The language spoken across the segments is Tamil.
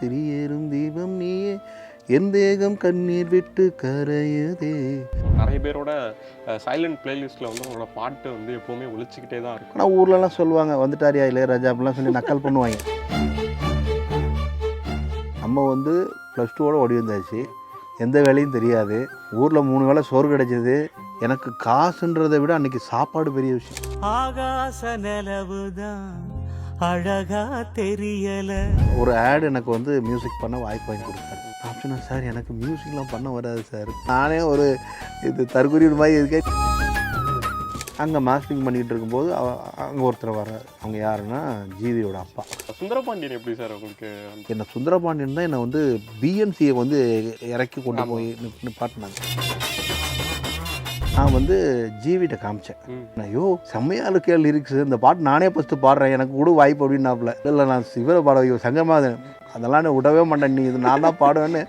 திரியேறும் தீபம் நீயே என் தேகம் கண்ணீர் விட்டு கரையுதே. நிறைய பேரோட சைலண்ட் பிளேலிஸ்ட்டில் வந்து உங்களோட பாட்டு வந்து எப்போவுமே ஒழிச்சிக்கிட்டே தான் இருக்கும். ஆனால் ஊர்லலாம் சொல்லுவாங்க வந்துட்டாரியா இளையராஜா அப்படிலாம் சொல்லி நக்கல் பண்ணுவாங்க. நம்ம வந்து ப்ளஸ் டூவோட ஓடி வந்தாச்சு, எந்த வேலையும் தெரியாது, ஊரில் 3 வேளை சோறு கிடைச்சது. எனக்கு காசுன்றதை விட அன்றைக்கி சாப்பாடு பெரிய விஷயம். ஆகாச நிலவுதான் அழகா தெரியல. ஒரு ஆடு எனக்கு வந்து மியூசிக் பண்ண வாய்ப்பு வாங்கி கொடுத்தாரு. நான் சொன்னேன், சார் எனக்கு மியூசிக்லாம் பண்ண வராது சார், நானே ஒரு இது தற்கொலை மாதிரி இருக்கேன். அங்கே மாஸ்டரிங் பண்ணிக்கிட்டு இருக்கும்போது அங்கே ஒருத்தர் வர்றார். அவங்க யாருன்னா ஜீவியோட அப்பா. சுந்தரபாண்டியன் எப்படி சார் உங்களுக்கு? என்ன சுந்தரபாண்டியன் தான் என்னை வந்து பிஎன்சியை வந்து இறக்கி கொண்டு போய் நிப்பாட்டினாங்க. நான் வந்து ஜீவிட்ட காமிச்சேன். ஐயோ செம்மையாக இருக்க லிரிக்ஸ், இந்த பாட்டு நானே ஃபஸ்ட்டு பாடுறேன், எனக்கு கூட வாய்ப்பு அப்படின்னாப்புல. இல்லை நான் சிவரை பாட வைக்க சங்கமாதன், அதெல்லாம் நான் விடவே மாட்டேன், நீ இது நான் தான் பாடுவேன்னு.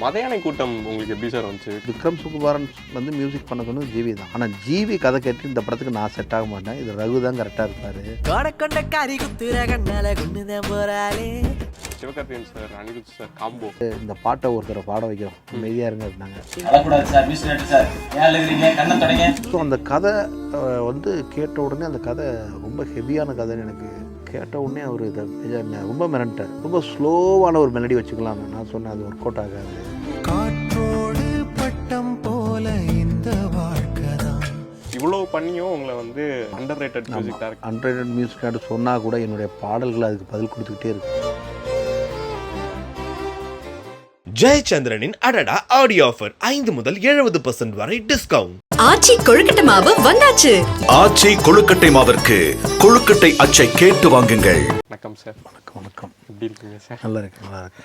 மதையானை கூட்டம் உங்களுக்கு எப்படி சார் வந்துச்சு? விக்ரம் சுகுமாரன் வந்து மியூசிக் பண்ண சொன்னது ஜீவி தான். ஆனால் ஜீவி கதை கேட்டு இந்த படத்துக்கு நான் செட் ஆக மாட்டேன், இது ரகு தான் கரெக்டாக இருப்பார். Sivakarthikeyan sir, Anirudh sir combo. இந்த பாட்டை ஒருத்தரை பாட வைக்கிறோம், அமைதியாக இருங்க அப்படின்னாங்க. ஸோ அந்த கதை வந்து கேட்ட உடனே அந்த கதை ரொம்ப ஹெவியான கதைன்னு எனக்கு கேட்ட உடனே அவர் இதை ரொம்ப மிரண்டார். ரொம்ப ஸ்லோவான ஒரு மெலடி வச்சுக்கலாம். நான் சொன்னேன் அது ஒர்க் அவுட் ஆகாது. காற்றோடு பட்டம் போல இந்த வாழ்க்கை தான். இவ்வளோ பண்ணியும் உங்களை வந்து underrated music director, underrated music director சொன்னால் கூட என்னுடைய பாடல்கள் அதுக்கு பதில் கொடுத்துக்கிட்டே இருக்கு. ஜெயச்சந்திரனின் அடடா ஆடியோ ஆஃபர் 5 முதல் 70% வரை டிஸ்கவுண்ட். ஆச்சி கொழுக்கட்டை மாவு வந்தாச்சு. ஆச்சி கொழுக்கட்டை மாவிற்கு கொழுக்கட்டை அச்சை கேட்டு வாங்குங்கள். வணக்கம் சார். வணக்கம் வணக்கம். எப்படி இருக்கீங்க சார்? நல்லா இருக்கு நல்லா இருக்கு.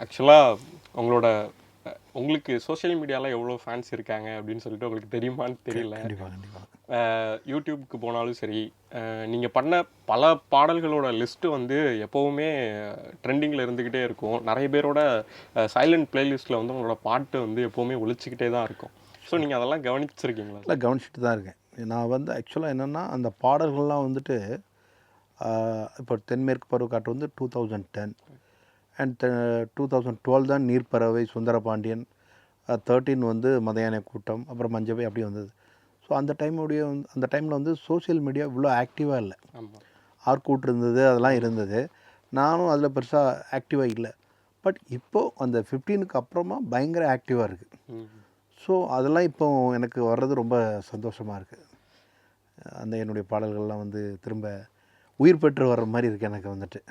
ஆக்சுவலாக உங்களுக்கு சோஷியல் மீடியாவில் எவ்வளோ ஃபேன்ஸ் இருக்காங்க அப்படின்னு சொல்லிட்டு உங்களுக்கு தெரியுமான்னு தெரியல. கண்டிப்பாக கண்டிப்பாக. யூடியூப்க்கு போனாலும் சரி, நீங்கள் பண்ண பல பாடல்களோட லிஸ்ட்டு வந்து எப்போவுமே ட்ரெண்டிங்கில் இருந்துக்கிட்டே இருக்கும். நிறைய பேரோட சைலண்ட் பிளேலிஸ்ட்டில் வந்து உங்களோட பாட்டு வந்து எப்போவுமே ஒழிச்சிக்கிட்டே தான் இருக்கும். ஸோ நீங்கள் அதெல்லாம் கவனிச்சிருக்கீங்களா? இல்லை, கவனிச்சுட்டு தான் இருக்கேன். நான் வந்து ஆக்சுவலாக என்னென்னா அந்த பாடல்கள்லாம் வந்துட்டு இப்போ தென்மேற்கு பருவக்காற்று வந்து 2010 அண்ட் 2012 தான் நீர்ப்பறவை, சுந்தரபாண்டியன், 13 வந்து மதையானை கூட்டம், அப்புறம் மஞ்சபை அப்படி வந்தது. ஸோ அந்த டைமில் வந்து சோஷியல் மீடியா இவ்வளோ ஆக்டிவாக இல்லை. ஆர்கூட் இருந்தது, அதெல்லாம் இருந்தது. நானும் அதில் பெருசாக ஆக்டிவாக இல்லை. பட் இப்போது அந்த 15க்கு அப்புறமா பயங்கர ஆக்டிவாக இருக்குது. ஸோ அதெல்லாம் இப்போ எனக்கு வர்றது ரொம்ப சந்தோஷமாக இருக்குது. அந்த என்னுடைய பாடல்கள்லாம் வந்து திரும்ப உயிர் பெற்று வர்ற மாதிரி இருக்குது எனக்கு வந்துட்டு.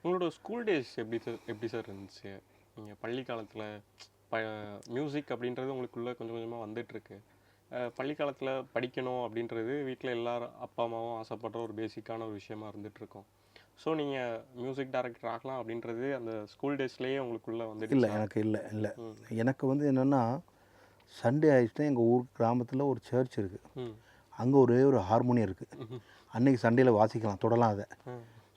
உங்களோட ஸ்கூல் டேஸ் எப்படி சார் இருந்துச்சு? நீங்கள் பள்ளி காலத்தில் மியூசிக் அப்படின்றது உங்களுக்குள்ளே கொஞ்சம் கொஞ்சமாக வந்துட்டுருக்கு. பள்ளி காலத்தில் படிக்கணும் அப்படின்றது வீட்டில் எல்லாரும் அப்பா அம்மாவும் ஆசைப்படுற ஒரு பேசிக்கான ஒரு விஷயமா இருந்துகிட்ருக்கோம். ஸோ நீங்கள் மியூசிக் டைரக்டர் ஆகலாம் அப்படின்றது அந்த ஸ்கூல் டேஸ்லேயே உங்களுக்குள்ளே வந்துட்டு? இல்லை, எனக்கு இல்லை. எனக்கு வந்து என்னென்னா சண்டே ஆயிடுச்சுன்னா எங்கள் ஊர் கிராமத்தில் ஒரு சர்ச் இருக்குது, அங்கே ஒரே ஒரு ஹார்மோனியம் இருக்குது. அன்றைக்கி சண்டேயில் வாசிக்கலாம், தொடலாம் அதை.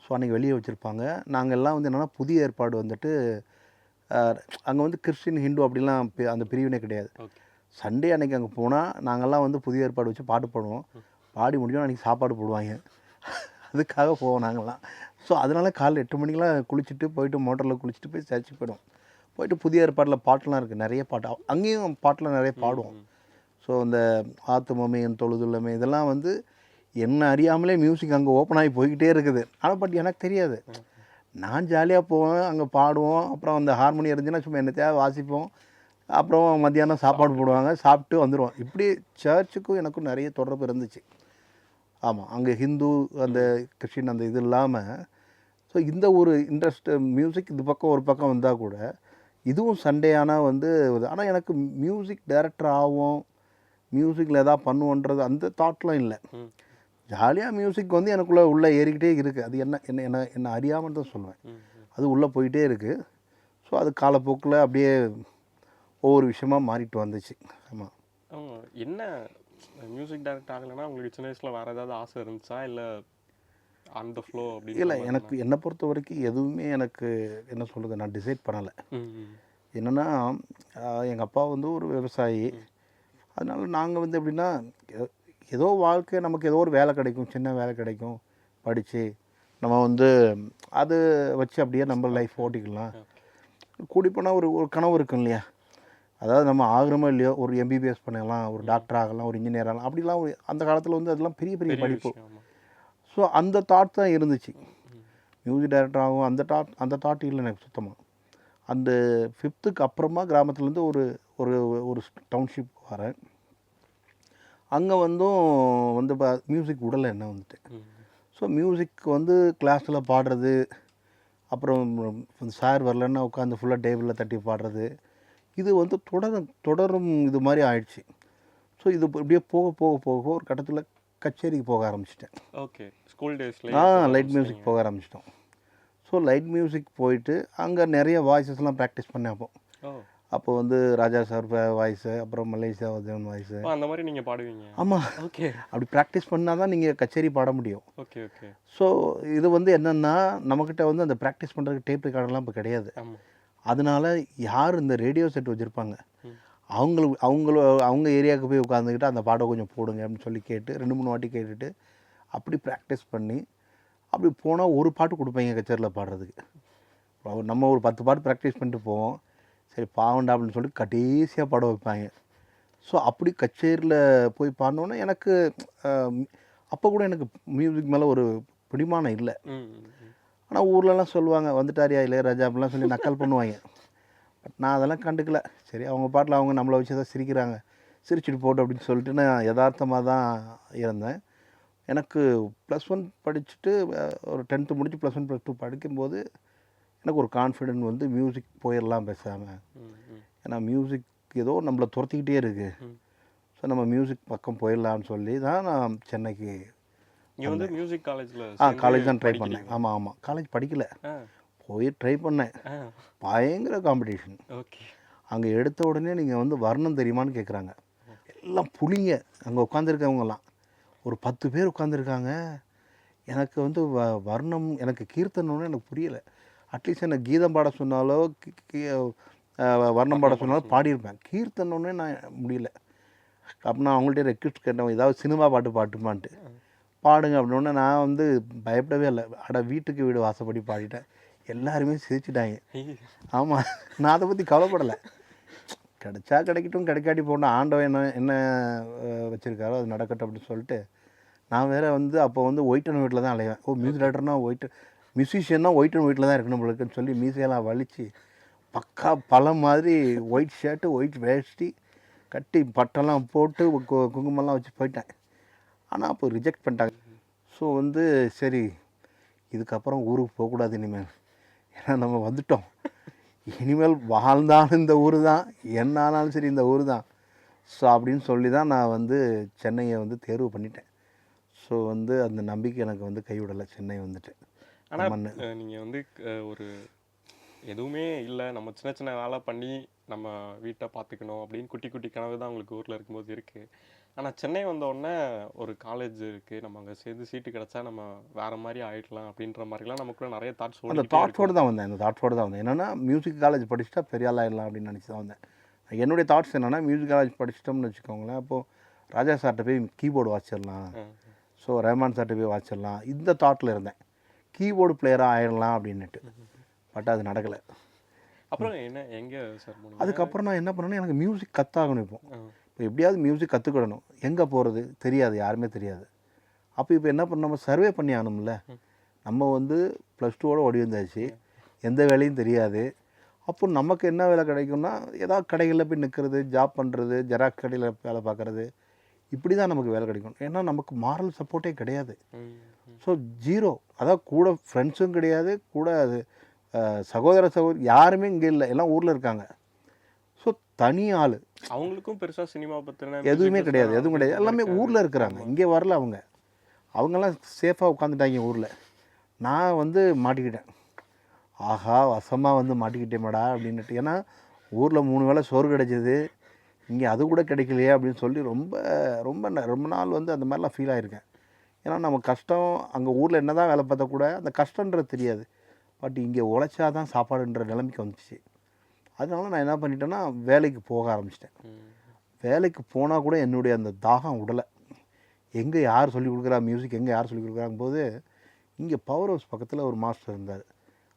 ஸோ அன்றைக்கி வெளியே வச்சுருப்பாங்க. நாங்கள் எல்லாம் வந்து என்னென்னா புதிய ஏற்பாடு வந்துட்டு அங்கே வந்து கிறிஸ்டின் ஹிந்து அப்படிலாம் அந்த பிரிவினே கிடையாது. சண்டே அன்றைக்கி அங்கே போனால் நாங்கள்லாம் வந்து புதிய ஏற்பாடு வச்சு பாட்டு பாடுவோம். பாடி முடிஞ்சோம் அன்றைக்கி சாப்பாடு போடுவாங்க, அதுக்காக போவோம் நாங்கள்லாம். ஸோ அதனால் காலைல 8 மணிக்கெலாம் குளிச்சுட்டு போயிட்டு மோட்டரில் குளிச்சுட்டு போய் சர்ச்சுக்கு போயிடுவோம். போயிட்டு புதிய ஏற்பாட்டில் பாட்டெலாம் இருக்குது, நிறைய பாட்டு, அங்கேயும் பாட்டெலாம் நிறைய பாடுவோம். ஸோ இந்த ஆத்துமமே என் தொழுதுள்ளமே இதெல்லாம் வந்து என்ன அறியாமலே மியூசிக் அங்கே ஓப்பன் ஆகி போய்கிட்டே இருக்குது. ஆனால் பட் எனக்கு தெரியாது. நான் ஜாலியாக போவேன், அங்கே பாடுவோம். அப்புறம் அந்த ஹார்மோனியம் இருந்துச்சுன்னா சும்மா என்னத்தையா வாசிப்போம். அப்புறம் மத்தியானம் சாப்பாடு போடுவாங்க, சாப்பிட்டு வந்துடுவோம். இப்படி சர்ச்சுக்கும் எனக்கும் நிறைய தொடர்பு இருந்துச்சு. ஆமாம், அங்கே ஹிந்து அந்த கிறிஸ்டின் அந்த இது இல்லாமல் ஸோ இந்த ஒரு இன்ட்ரெஸ்ட் மியூசிக் இது பக்கம் ஒரு பக்கம் வந்தால் கூட இதுவும் சண்டே ஆனால் வந்து. ஆனால் எனக்கு மியூசிக் டைரக்டர் ஆகும், மியூசிக்கில் எதாவது பண்ணுவோன்றது அந்த தாட்லாம் இல்லை. ஜாலியாக மியூசிக் வந்து எனக்குள்ளே உள்ளே ஏறிக்கிட்டே இருக்குது. அது என்ன அறியாமல் தான் சொல்லுவேன், அது உள்ளே போயிட்டே இருக்குது. ஸோ அது காலப்போக்கில் அப்படியே ஒவ்வொரு விஷயமாக மாறிட்டு வந்துச்சு. ஆமாம். என்ன மியூசிக் டைரக்டர் ஆகலைன்னா உங்களுக்கு சின்ன வயசில் வேறு ஏதாவது ஆசை இருந்துச்சா, இல்லை அந்த ஃப்ளோ அப்படி? இல்லை, எனக்கு என்னை பொறுத்த வரைக்கும் எதுவுமே எனக்கு என்ன சொல்கிறது நான் டிசைட் பண்ணலை. என்னென்னா எங்கள் அப்பா வந்து ஒரு விவசாயி, அதனால் நாங்கள் வந்து எப்படின்னா ஏதோ வாழ்க்கை நமக்கு ஏதோ ஒரு வேலை கிடைக்கும், சின்ன வேலை கிடைக்கும், படித்து நம்ம வந்து அது வச்சு அப்படியே நம்ம லைஃப் ஓட்டிக்கலாம். கூடி போனால் ஒரு ஒரு கனவு இருக்கும் இல்லையா, அதாவது நம்ம ஆகிறோமோ இல்லையோ ஒரு எம்பிபிஎஸ் பண்ணலாம், ஒரு டாக்டர் ஆகலாம், ஒரு இன்ஜினியர் ஆகலாம், அப்படிலாம் அந்த காலத்தில் வந்து அதெல்லாம் பெரிய பெரிய படிப்பு. ஸோ அந்த தாட் தான் இருந்துச்சு, மியூசிக் டைரக்டர் ஆகும். அந்த தாட் இல்லை எனக்கு சுத்தமாக. அந்த 5th அப்புறமா கிராமத்துலேருந்து ஒரு ஒரு ஒரு டவுன்ஷிப் வரேன். அங்கே வந்து மியூசிக் விடலை என்ன வந்துட்டு. ஸோ மியூசிக் வந்து கிளாஸில் பாடுறது, அப்புறம் சார் வரலன்னா உட்காந்து ஃபுல்லாக டேபிளில் தட்டி பாடுறது, இது வந்து தொடரும் இது மாதிரி ஆயிடுச்சு. ஸோ இது இப்படியே போக போக போக ஒரு கட்டத்தில் கச்சேரிக்கு போக ஆரம்பிச்சிட்டேன். ஓகே, ஸ்கூல் டேஸில் லைட் மியூசிக் போக ஆரம்பிச்சிட்டோம். ஸோ லைட் மியூசிக் போயிட்டு அங்கே நிறைய வாய்ஸஸ்லாம் ப்ராக்டிஸ் பண்ணேன். அப்போ வந்து ராஜா சார் வாய்ஸு, அப்புறம் மலேசியா வதன் வாய்ஸு, அந்த மாதிரி நீங்கள் பாடுவீங்க? ஆமாம். ஓகே, அப்படி ப்ராக்டிஸ் பண்ணால் தான் நீங்கள் கச்சேரி பாட முடியும். Okay okay. ஸோ இது வந்து என்னென்னா, நம்மக்கிட்ட வந்து அந்த ப்ராக்டிஸ் பண்ணுறதுக்கு டேப் ரெக்கார்டெல்லாம் இப்போ கிடையாது. அதனால யார் இந்த ரேடியோ செட் வச்சுருப்பாங்க, அவங்க ஏரியாவுக்கு போய் உட்காந்துக்கிட்டு அந்த பாட்டை கொஞ்சம் போடுங்க அப்படின்னு சொல்லி கேட்டு 2-3 வாட்டி கேட்டுட்டு அப்படி ப்ராக்டிஸ் பண்ணி அப்படி போனால் ஒரு பாட்டு கொடுப்பாங்க கச்சேரியில் பாடுறதுக்கு. நம்ம ஒரு 10 பாட்டு ப்ராக்டிஸ் பண்ணிட்டு போவோம், சரி பாவண்டா அப்படின்னு சொல்லிட்டு கடைசியாக பாட வைப்பாங்க. ஸோ அப்படி கச்சேரியில் போய் பாடினோன்னே எனக்கு அப்போ கூட எனக்கு மியூசிக் மேலே ஒரு பிடிமானம் இல்லை. ஆனால் ஊர்லலாம் சொல்லுவாங்க, வந்துட்டாரியா இளையராஜா அப்படிலாம் சொல்லி நக்கல் பண்ணுவாங்க. பட் நான் அதெல்லாம் கண்டுக்கல. சரி அவங்க பாட்டில் அவங்க நம்மளை வச்சு தான் சிரிக்கிறாங்க, சிரிச்சுட்டு போட்டு அப்படின்னு சொல்லிட்டு நான் யதார்த்தமாக தான் இருந்தேன். எனக்கு +1 படிச்சுட்டு ஒரு 10th முடிச்சு +1 +2 படிக்கும்போது எனக்கு ஒரு கான்ஃபிடென்ட் வந்து மியூசிக் போயிடலாம் பேசாமல். ஏன்னா மியூசிக் ஏதோ நம்மளை துரத்திக்கிட்டே இருக்குது. ஸோ நம்ம மியூசிக் பக்கம் போயிடலான்னு சொல்லி தான் நான் சென்னைக்கு வந்து மியூசிக் காலேஜில் காலேஜ் தான் ட்ரை பண்ணேன். ஆமாம், காலேஜ் படிக்கலை, போய் ட்ரை பண்ணேன். பயங்கர காம்படிஷன். ஓகே, அங்கே எடுத்த உடனே நீங்கள் வந்து வர்ணம் தெரியுமான்னு கேட்குறாங்க. எல்லாம் புளிங்க அங்கே உட்காந்துருக்கவங்கலாம் ஒரு 10 பேர் உட்காந்துருக்காங்க. எனக்கு வந்து வர்ணம், எனக்கு கீர்த்தனம்னு எனக்கு புரியலை. அட்லீஸ்ட் எனக்கு கீதம் பாட சொன்னாலோ வர்ணம் பாட சொன்னாலும் பாடியிருப்பேன். கீர்த்தனம்னே நான் முடியல. அப்போ நான் அவங்கள்ட்ட ரெக்வெஸ்ட் கேட்டேன், ஏதாவது சினிமா பாட்டு பாட்டுமான்ட்டு. பாடுங்க அப்படின்னோடனே நான் வந்து பயப்படவே இல்லை. வீட்டுக்கு வீடு வாசப்படி பாடிட்டேன். எல்லாருமே சிரிச்சிட்டாங்க. ஆமாம், நான் அதை பற்றி கவலைப்படலை. கிடைச்சா கிடைக்கட்டும், கிடைக்காட்டி போனால் ஆண்டவன் என்ன வச்சுருக்காரோ அது நடக்கட்டும் அப்படின்னு சொல்லிட்டு நான் வேறு வந்து அப்போ வந்து ஒயிட் அண்ட் ஒயிட்டில் தான் அலைவேன். மியூசிக் டைரக்டர்னால் மியூசிஷியன்னா ஒயிட் அண்ட் ஒயிட்டில் தான் இருக்கணும் இருக்குன்னு சொல்லி மீசையெல்லாம் வலித்து பக்கா பழம் மாதிரி ஒயிட் ஷர்ட்டு, ஒயிட் வேஷ்டி கட்டி பட்டெல்லாம் போட்டு குங்குமம்லாம் வச்சு போயிட்டேன். ஆனால் அப்போ ரிஜெக்ட் பண்ணிட்டாங்க. ஸோ வந்து சரி, இதுக்கப்புறம் ஊருக்கு போகக்கூடாது இனிமேல், ஏன்னா நம்ம வந்துட்டோம், இனிமேல் வாழ்ந்தாலும் இந்த ஊர் தான், என்ன ஆனாலும் சரி இந்த ஊர் தான். ஸோ அப்படின்னு சொல்லி தான் நான் வந்து சென்னையை வந்து தேர்வு பண்ணிட்டேன். ஸோ வந்து அந்த நம்பிக்கை எனக்கு வந்து கைவிடலை, சென்னை வந்துட்டு. ஆனால் நீங்கள் வந்து ஒரு எதுவுமே இல்லை, நம்ம சின்ன சின்ன வேலை பண்ணி நம்ம வீட்டை பார்த்துக்கணும் அப்படின்னு குட்டி குட்டி கனவு தான் உங்களுக்கு ஊரில் இருக்கும்போது இருக்குது. ஆனால் சென்னை வந்தோடனே ஒரு காலேஜ் இருக்குது, நம்ம அங்கே சேர்ந்து சீட்டு கிடச்சா நம்ம வேறு மாதிரி ஆகிடலாம் அப்படின்ற மாதிரிலாம் நமக்குள்ள நிறைய தாட்ஸ். அந்த தாட்ஸோடு தான் வந்தேன். என்னென்னா மியூசிக் காலேஜ் படிச்சுட்டா பெரிய ஆள் ஆகிடலாம் அப்படின்னு நினச்சி தான் வந்தேன். என்னுடைய தாட்ஸ் என்னென்னா, மியூசிக் காலேஜ் படிச்சிட்டோம்னு வச்சுக்கோங்களேன், அப்போது ராஜா சார்கிட்ட போய் கீபோர்டு வாசிச்சிடலாம், ஸோ ரஹ்மான் சார்கிட்ட போய் வாசிச்சிடலாம், இந்த தாட்டில் இருந்தேன். கீபோர்டு பிளேயராக ஆகிடலாம் அப்படின்னுட்டு. பட் அது நடக்கலை. அப்புறம் என்ன எங்கே சார்? அதுக்கப்புறம் நான் என்ன பண்ணேன்னா, எனக்கு மியூசிக் கற்றாகணும். இப்போ எப்படியாவது மியூசிக் கற்றுக்கிடணும். எங்கே போகிறது தெரியாது, யாருமே தெரியாது. இப்போ என்ன பண்ண, நம்ம சர்வே பண்ணி ஆகணும்ல. நம்ம வந்து +2 ஓடி வந்தாச்சு, எந்த வேலையும் தெரியாது. அப்போ நமக்கு என்ன வேலை கிடைக்கும்னா, ஏதாவது கடைகளில் போய் நிற்கிறது, ஜாப் பண்ணுறது, ஜெராக்ஸ் கடையில் வேலை பார்க்குறது, இப்படி தான் நமக்கு வேலை கிடைக்கும். ஏன்னா நமக்கு மாரல் சப்போர்ட்டே கிடையாது. ஸோ 0. அதாவது கூட ஃப்ரெண்ட்ஸும் கிடையாது, கூட அது சகோதரி யாருமே இங்கே இல்லை, எல்லாம் ஊரில் இருக்காங்க. ஸோ தனி ஆள், அவங்களுக்கும் பெருசாக சினிமா பற்றின எதுவும் கிடையாது. எல்லாமே ஊரில் இருக்கிறாங்க, இங்கே வரல. அவங்கெல்லாம் சேஃபாக உட்காந்துட்டாங்க ஊரில். நான் வந்து மாட்டிக்கிட்டேன். ஆஹா, வசமாக வந்து மாட்டிக்கிட்டேன்டா அப்படின்ட்டு. ஏன்னா ஊரில் 3 வேளை சோறு கிடைச்சிது, இங்கே அது கூட கிடைக்கலையே அப்படின்னு சொல்லி ரொம்ப ரொம்ப ரொம்ப நாள் வந்து அந்த மாதிரிலாம் ஃபீல் ஆகிருக்கேன். ஏன்னா நம்ம கஷ்டம், அங்கே ஊரில் என்ன தான் வேலை பார்த்தா கூட அந்த கஷ்டன்றது தெரியாது. பட் இங்கே உழைச்சா தான் சாப்பாடுன்ற நிலைமைக்கு வந்துச்சு. அதனால நான் என்ன பண்ணிட்டேன்னா, வேலைக்கு போக ஆரம்பிச்சிட்டேன். வேலைக்கு போனால் கூட என்னுடைய அந்த தாகம் விடலை. எங்கே யார் சொல்லிக் கொடுக்குறா மியூசிக், எங்கே யார் சொல்லிக் கொடுக்குறாங்க போது இங்கே பவர் ஹவுஸ் பக்கத்தில் ஒரு மாஸ்டர் இருந்தார்,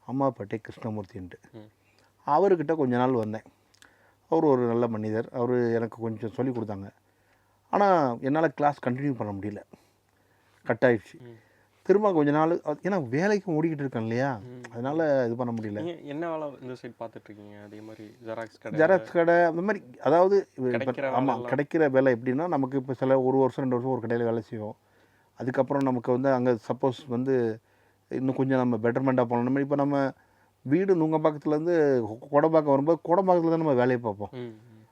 அம்மாப்பேட்டை கிருஷ்ணமூர்த்தின்ட்டு. அவர்கிட்ட கொஞ்ச நாள் வந்தேன். அவர் ஒரு நல்ல மனிதர், அவர் எனக்கு கொஞ்சம் சொல்லி கொடுத்தாங்க. ஆனால் என்னால் கிளாஸ் கண்டினியூ பண்ண முடியல, கட் ஆயிடுச்சு. திரும்ப கொஞ்ச நாள் ஏன்னா வேலைக்கு ஓடிக்கிட்டு இருக்கேன் இல்லையா, அதனால் இது பண்ண முடியல. என்ன வேலை இந்த சைடு பார்த்துட்ருக்கீங்க? அதே மாதிரி ஜெராக்ஸ் கடை அந்த மாதிரி, அதாவது கிடைக்கிற ஆமாம் கிடைக்கிற வேலை எப்படின்னா, நமக்கு இப்போ சில 1 வருஷம் 2 வருஷம் ஒரு கடையில் வேலை செய்வோம். அதுக்கப்புறம் நமக்கு வந்து அங்கே சப்போஸ் வந்து இன்னும் கொஞ்சம் நம்ம பெட்டர்மெண்ட்டாக போகணும். இப்போ நம்ம வீடு நுங்கம்பாக்கத்துலேருந்து கோடம்பாக்கம் வரும்போது கோடம்பாக்கத்தில் தான் நம்ம வேலையை பார்ப்போம்.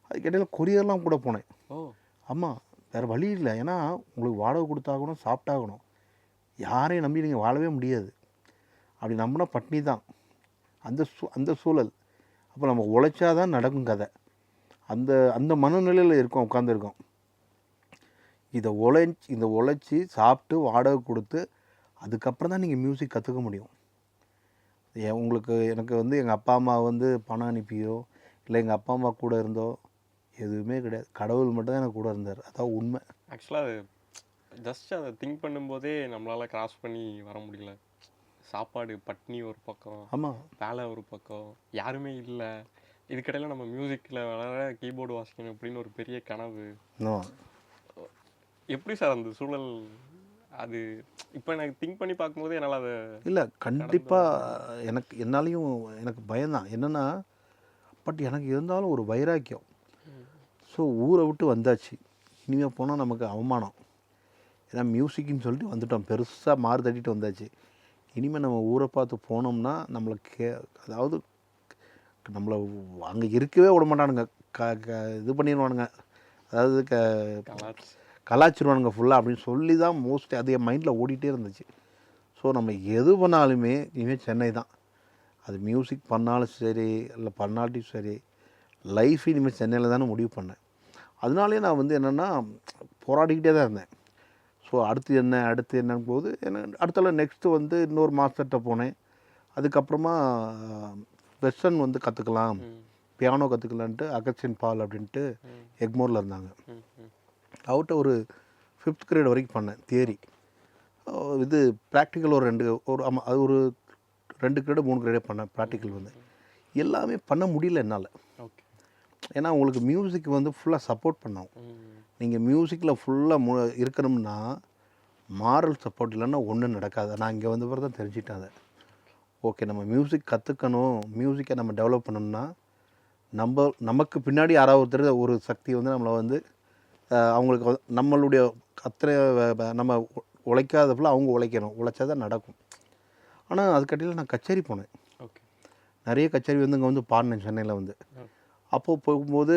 அதுக்கு இடையில கொரியர்லாம் கூட போனேன். ஆமாம், வேறு வழி இல்லை. ஏன்னா உங்களுக்கு வாடகை கொடுத்தாகணும், சாப்பிட்டாகணும். யாரையும் நம்பி நீங்கள் வாழவே முடியாது. அப்படி நம்பினா பட்னி தான். அந்த சூழல். அப்போ நம்ம உழைச்சாதான் நடக்கும் கதை. அந்த மனநிலையில் இருக்கோம், உட்காந்துருக்கோம். இதை உழைச்சி சாப்பிட்டு வாடகை கொடுத்து அதுக்கப்புறம் தான் நீங்கள் மியூசிக் கற்றுக்க முடியும். எனக்கு வந்து எங்கள் அப்பா அம்மா வந்து பணம் அனுப்பியோ இல்லை எங்கள் அப்பா அம்மா கூட இருந்தோ எதுவுமே கிடையாது. கடவுள் மட்டும் தான் எனக்கு கூட இருந்தார். அதான் உண்மை. ஆக்சுவலாக அது ஜஸ்ட் அதை திங்க் பண்ணும்போதே நம்மளால் கிராஸ் பண்ணி வர முடியல. சாப்பாடு பட்னி ஒரு பக்கம், ஆமாம், வேலை ஒரு பக்கம், யாருமே இல்லை. இதுக்கிடையில் நம்ம மியூசிக்கில் வளர கீபோர்டு வாசிக்கணும் அப்படின்னு ஒரு பெரிய கனவு. எப்படி சார் அந்த சூழல்? அது இப்போ எனக்கு திங்க் பண்ணி பார்க்கும்போது என்னால் அதை இல்லை கண்டிப்பாக என்னாலையும் எனக்கு பயம்தான். என்னென்னா பட் எனக்கு இருந்தாலும் ஒரு வைராக்கியம். ஸோ ஊரை விட்டு வந்தாச்சு, இனிமேல் போனால் நமக்கு அவமானம். ஏன்னா மியூசிக்னு சொல்லிட்டு வந்துட்டோம், பெருசாக மாறு தட்டிட்டு வந்தாச்சு. இனிமேல் நம்ம ஊரை பார்த்து போனோம்னா நம்மளை அதாவது நம்மளை அங்கே இருக்கவே விட மாட்டானுங்க, இது பண்ணிடுவானுங்க, அதாவது கலாச்சிடுவானுங்க ஃபுல்லாக அப்படின்னு சொல்லி தான் மோஸ்ட்லி அது என் மைண்டில் ஓடிட்டே இருந்துச்சு. ஸோ நம்ம எது பண்ணாலுமே இனிமேல் சென்னை தான். அது மியூசிக் பண்ணாலும் சரி இல்லை பண்ணாட்டியும் சரி, லைஃப் இனிமேல் சென்னையில் தானே முடிவு பண்ணேன். அதனாலே நான் வந்து என்னென்னா போராடிக்கிட்டே தான் இருந்தேன். ஸோ அடுத்து என்னன்னு போது அடுத்தால நெக்ஸ்ட்டு வந்து இன்னொரு மாஸ்டர்கிட்ட போனேன். அதுக்கப்புறமா வெஸ்டர்ன் வந்து கற்றுக்கலாம், பியானோ கற்றுக்கலான்ட்டு அகஸ்டின் பால் அப்படின்ட்டு எக்மோரில் இருந்தாங்க. அவர்கிட்ட ஒரு 5th கிரேட் வரைக்கும் பண்ணேன் தியரி. இது ப்ராக்டிக்கல் ஒரு 2 கிரேடு 3 கிரேடே பண்ணேன். ப்ராக்டிக்கல் வந்து எல்லாமே பண்ண முடியல என்னால். ஏன்னா உங்களுக்கு மியூசிக் வந்து ஃபுல்லாக சப்போர்ட் பண்ணோம். நீங்கள் மியூசிக்கில் ஃபுல்லாக இருக்கணும்னா மாரல் சப்போர்ட் இல்லைன்னா ஒன்றும் நடக்காது. நான் இங்கே வந்த பிறகு தான் தெரிஞ்சுட்டேன் அதை. ஓகே, நம்ம மியூசிக் கற்றுக்கணும், மியூசிக்கை நம்ம டெவலப் பண்ணணும்னா நமக்கு பின்னாடி யாராவது ஒருத்தர் ஒரு சக்தி வந்து நம்மளை வந்து அவங்களுக்கு நம்மளுடைய அத்தனை நம்ம உழைக்காத ஃபுல்லாக அவங்க உழைக்கணும், உழைச்சா தான் நடக்கும். ஆனால் அதுக்கட்டியில் நான் கச்சேரி போனேன். நிறைய கச்சேரி வந்து இங்கே வந்து பாடினேன் சென்னையில் வந்து. அப்போது போகும்போது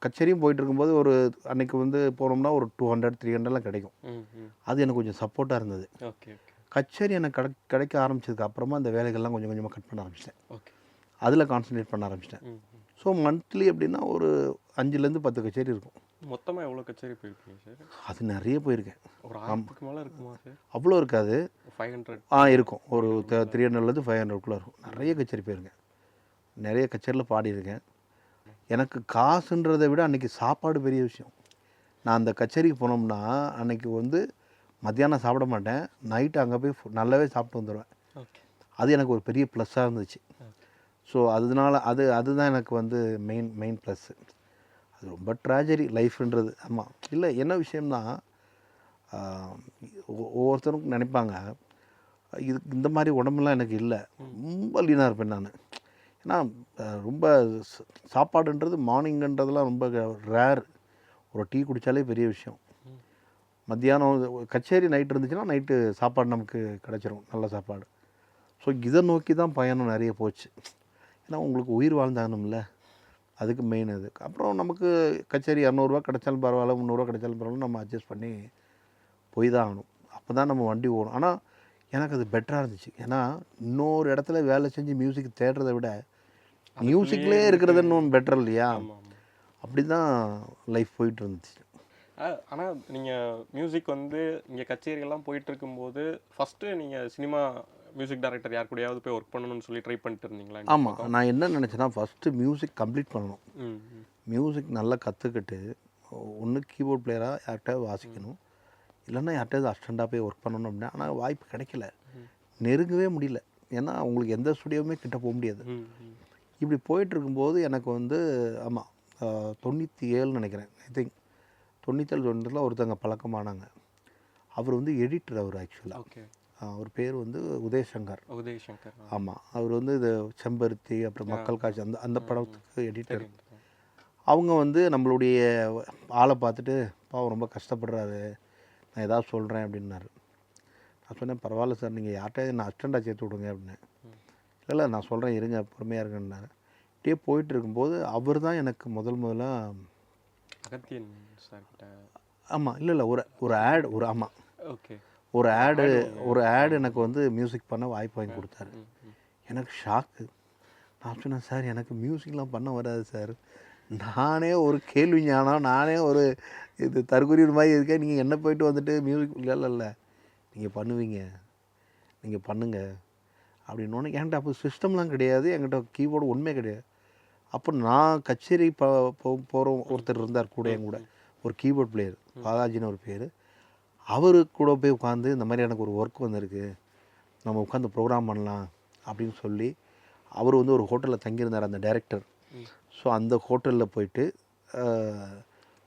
கச்சேரியும் போயிட்டு இருக்கும்போது ஒரு அன்றைக்கி வந்து போனோம்னா ஒரு 200 300லாம் கிடைக்கும். அது எனக்கு கொஞ்சம் சப்போர்ட்டாக இருந்தது. கச்சேரி எனக்கு கிடைக்க ஆரம்பிச்சதுக்கு அப்புறமா அந்த வேலைகள்லாம் கொஞ்சம் கொஞ்சமாக கட் பண்ண ஆரம்பிச்சிட்டேன். அதில் கான்சன்ட்ரேட் பண்ண ஆரம்பிச்சிட்டேன். ஸோ மந்த்லி அப்படின்னா ஒரு 5லேருந்து 10 கச்சேரி இருக்கும். மொத்தமாக எவ்வளோ கச்சேரி போயிருக்கீங்க சார்? அது நிறைய போயிருக்கேன். ஒரு 1000க்கு மேலே இருக்குமா சார்? அவ்வளோ இருக்காது, 500 இருக்கும். ஒரு 300லேருந்து 500க்குள்ளே இருக்கும். நிறைய கச்சேரி போயிருக்கேன், நிறைய கச்சேரியில் பாடியிருக்கேன். எனக்கு காசுன்றதை விட அன்றைக்கி சாப்பாடு பெரிய விஷயம். நான் அந்த கச்சேரிக்கு போனோம்னா அன்றைக்கி வந்து மத்தியானம் சாப்பிட மாட்டேன், நைட்டு அங்கே போய் நல்லாவே சாப்பிட்டு வந்துடுவேன். அது எனக்கு ஒரு பெரிய ப்ளஸ்ஸாக இருந்துச்சு. ஸோ அதுதான் எனக்கு வந்து மெயின் ப்ளஸ்ஸு. அது ரொம்ப ட்ராஜடி லைஃப்ன்றது. ஆமாம், இல்லை என்ன விஷயம்னா ஒவ்வொருத்தருக்கும் நினைப்பாங்க இந்த மாதிரி உடம்புலாம் எனக்கு இல்லை, ரொம்ப லீனாக இருப்பேன் நான். ஏன்னா ரொம்ப சாப்பாடுன்றது மார்னிங்கன்றதுலாம் ரொம்ப ரேர். ஒரு டீ குடித்தாலே பெரிய விஷயம். மத்தியானம் கச்சேரி நைட்டு இருந்துச்சுன்னா நைட்டு சாப்பாடு நமக்கு கிடச்சிரும், நல்ல சாப்பாடு. ஸோ இதை நோக்கி தான் பயணம் நிறைய போச்சு. ஏன்னா உங்களுக்கு உயிர் வாழ்ந்தாகணும்ல, அதுக்கு மெயின் அது. அப்புறம் நமக்கு கச்சேரி 200 கிடைச்சாலும் பரவாயில்ல, 300 கிடைச்சாலும் பரவாயில்ல, நம்ம அட்ஜஸ்ட் பண்ணி போய் தான் ஆகணும். அப்போ தான் நம்ம வண்டி ஓடும். ஆனால் எனக்கு அது பெட்டராக இருந்துச்சு. ஏன்னா இன்னொரு இடத்துல வேலை செஞ்சு மியூசிக் தேடுறதை விட மியூசிக்லேயே இருக்கிறது இன்னும் பெட்டர் இல்லையா? அப்படி தான் லைஃப் போயிட்டு இருந்துச்சு. ஆனால் நீங்கள் மியூசிக் வந்து இங்கே கச்சேரியெல்லாம் போயிட்டு இருக்கும்போது ஃபஸ்ட்டு நீங்கள் சினிமா மியூசிக் டைரக்டர் யார் கூடயாவது போய் ஒர்க் பண்ணணும்னு சொல்லி ட்ரை பண்ணிட்டு இருந்தீங்களா? ஆமாம், நான் என்ன நினச்சேன்னா ஃபஸ்ட்டு மியூசிக் கம்ப்ளீட் பண்ணணும். மியூசிக் நல்லா கற்றுக்கிட்டு ஒன்று கீபோர்ட் பிளேயராக யார்கிட்ட வாசிக்கணும், இல்லைன்னா யார்கிட்ட அசிஸ்டண்ட்டாக போய் ஒர்க் பண்ணணும் அப்படின்னா. ஆனால் வாய்ப்பு கிடைக்கல. நெருங்கவே முடியல. ஏன்னா உங்களுக்கு எந்த ஸ்டுடியோவுமே கிட்ட போக முடியாது. இப்படி போயிட்டுருக்கும்போது எனக்கு வந்து ஆமாம் 97 நினைக்கிறேன், ஐ திங்க் 97 ஒருத்தங்க பழக்கமானாங்க. அவர் வந்து எடிட்டர், அவர் ஆக்சுவலாக. ஓகே. அவர் பேர் வந்து உதயசங்கர். உதயசங்கர். ஆமாம், அவர் வந்து இது செம்பருத்தி அப்புறம் மக்கள் காட்சி அந்த அந்த படத்துக்கு எடிட்டர். அவங்க வந்து நம்மளுடைய ஆளை பார்த்துட்டு பாவம் ரொம்ப கஷ்டப்படுறாரு, நான் ஏதாவது சொல்கிறேன் அப்படின்னாரு. நான் சொன்னேன் பரவாயில்ல சார், நீங்கள் யார்கிட்ட நான் அஸ்டண்டாக சேர்த்து விடுங்க அப்படின்னு. இல்லை நான் சொல்கிறேன் இருங்க பொறுமையாக இருக்குன்னாரு. இப்படியே போயிட்டு இருக்கும்போது அவர் தான் எனக்கு முதல்ல அகத்தியன் சார் கிட்ட. ஆமாம் இல்லை ஒரு ஆட் ஆமாம் ஓகே. ஒரு ஆடு எனக்கு வந்து மியூசிக் பண்ண வாய்ப்பு வாங்கி கொடுத்தாரு. எனக்கு ஷாக்கு. நான் சொன்னேன் சார் எனக்கு மியூசிக்லாம் பண்ண வராது சார், நானே ஒரு கேள்வி ஞானம், நானே ஒரு இது தற்கொலை மாதிரி இருக்கேன், நீங்கள் என்ன போயிட்டு வந்துட்டு மியூசிக் இல்லை நீங்கள் பண்ணுவீங்க, நீங்கள் பண்ணுங்க அப்படின்னோடனே என்கிட்ட அப்போ சிஸ்டம்லாம் கிடையாது, என்கிட்ட கீபோர்டு ஒன்றுமே கிடையாது. அப்போ நான் கச்சேரி போகிற ஒருத்தர் இருந்தார் கூட, என் கூட ஒரு கீபோர்ட் பிளேயர் பாலாஜின்னு ஒரு பேர். அவரு கூட போய் உட்காந்து இந்த மாதிரி எனக்கு ஒரு ஒர்க் வந்திருக்கு, நம்ம உட்காந்து ப்ரோக்ராம் பண்ணலாம் அப்படின்னு சொல்லி அவர் வந்து ஒரு ஹோட்டலில் தங்கியிருந்தார் அந்த டைரக்டர். ஸோ அந்த ஹோட்டலில் போயிட்டு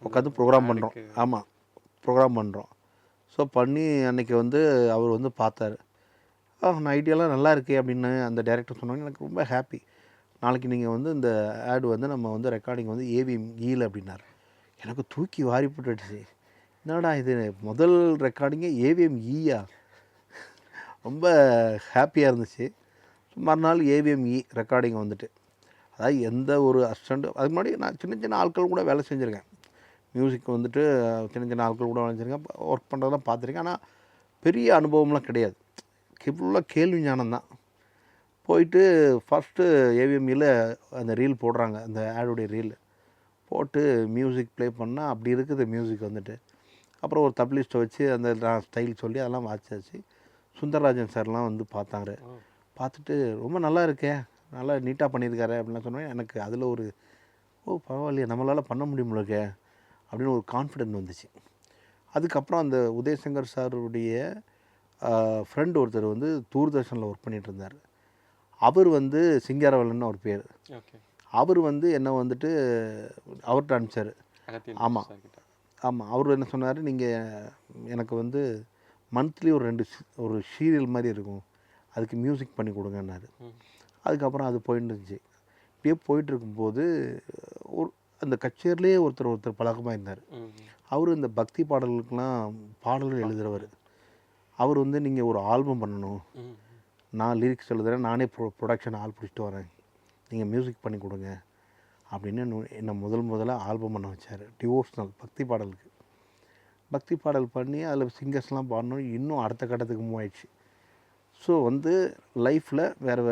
உட்காந்து ப்ரோக்ராம் பண்ணுறோம். ஆமாம், ப்ரோக்ராம் பண்ணுறோம். ஸோ பண்ணி அன்றைக்கி வந்து அவர் வந்து பார்த்தார். அந்த ஐடியாலாம் நல்லா இருக்கே அப்படின்னு அந்த டைரக்டர் சொன்னாங்க. எனக்கு ரொம்ப ஹாப்பி. நாளைக்கு நீங்கள் வந்து இந்த ஆடு வந்து நம்ம வந்து ரெக்கார்டிங் வந்து ஏவிஎம் ஈல அப்படின்னாரு. எனக்கு தூக்கி வாரி போட்டுடுச்சு. என்னடா இது முதல் ரெக்கார்டிங்கே ஏவிஎம் ஈயா, ரொம்ப ஹாப்பியாக இருந்துச்சு. மறுநாள் ஏவிஎம் இ ரெக்கார்டிங் வந்துட்டு, அதாவது எந்த ஒரு அசிஸ்டண்ட், அதுக்கு முன்னாடி நான் சின்ன ஆட்கள் கூட வேலை செஞ்சுருக்கேன். மியூசிக் வந்துட்டு சின்ன ஆட்கள் கூட வேலை செஞ்சுருக்கேன், ஒர்க் பண்ணுறதெல்லாம் பார்த்துருக்கேன். ஆனால் பெரிய அனுபவம்லாம் கிடையாது, ஃபுல்லாக கேள்வி ஞானம் தான். போயிட்டு ஃபஸ்ட்டு ஏவிஎம்இயில் அந்த ரீல் போடுறாங்க, அந்த ஆடுடைய ரீல் போட்டு மியூசிக் ப்ளே பண்ணால் அப்படி இருக்குது மியூசிக் வந்துட்டு. அப்புறம் ஒரு தப்லிஸ்ட்டை வச்சு அந்த ஸ்டைல் சொல்லி அதெல்லாம் வாசிச்சாச்சு. சுந்தரராஜன் சார்லாம் வந்து பார்த்தாங்க. பார்த்துட்டு ரொம்ப நல்லா இருக்கே, நல்லா நீட்டாக பண்ணியிருக்காரு அப்படின்லாம் சொன்னேன். எனக்கு அதில் ஒரு பரவாயில்லையே நம்மளால் பண்ண முடியுமில்லக்கே அப்படின்னு ஒரு கான்ஃபிடென்ட் வந்துச்சு. அதுக்கப்புறம் அந்த உதயசங்கர் சாருடைய ஃப்ரெண்ட் ஒருத்தர் வந்து தூர்தர்ஷனில் ஒர்க் பண்ணிகிட்டு இருந்தார். அவர் வந்து சிங்காரவேலன்னு ஒரு பேர். அவர் வந்து என்ன வந்துட்டு அவர்கிட்ட அனுப்பிச்சார். ஆமாம் ஆமாம், அவர் என்ன சொன்னார், நீங்கள் எனக்கு வந்து மந்த்லி ஒரு சீரியல் மாதிரி இருக்கும், அதுக்கு மியூசிக் பண்ணி கொடுங்கன்னாரு. அதுக்கப்புறம் அது போயிட்டு இருந்துச்சு. இப்படியே போயிட்டுருக்கும்போது ஒரு அந்த கச்சேரிலேயே ஒருத்தர் பழக்கமாக இருந்தார். அவர் இந்த பக்தி பாடல்களுக்கெலாம் பாடல்கள் எழுதுகிறவர். அவர் வந்து நீங்கள் ஒரு ஆல்பம் பண்ணணும், நான் லிரிக்ஸ் எழுதுகிறேன், நானே ப்ரொடக்ஷன் ஆள் பிடிச்சிட்டு வரேன், நீங்கள் மியூசிக் பண்ணி கொடுங்க அப்படின்னு என்னை முதலாக ஆல்பம் பண்ண வச்சார். டிவோஷனல் பக்தி பாடலுக்கு பக்தி பாடல் பண்ணி அதில் சிங்கர்ஸ்லாம் பாடணும், இன்னும் அடுத்த கட்டத்துக்கு மூவ் ஆயிடுச்சு. ஸோ வந்து லைஃப்பில் வேறு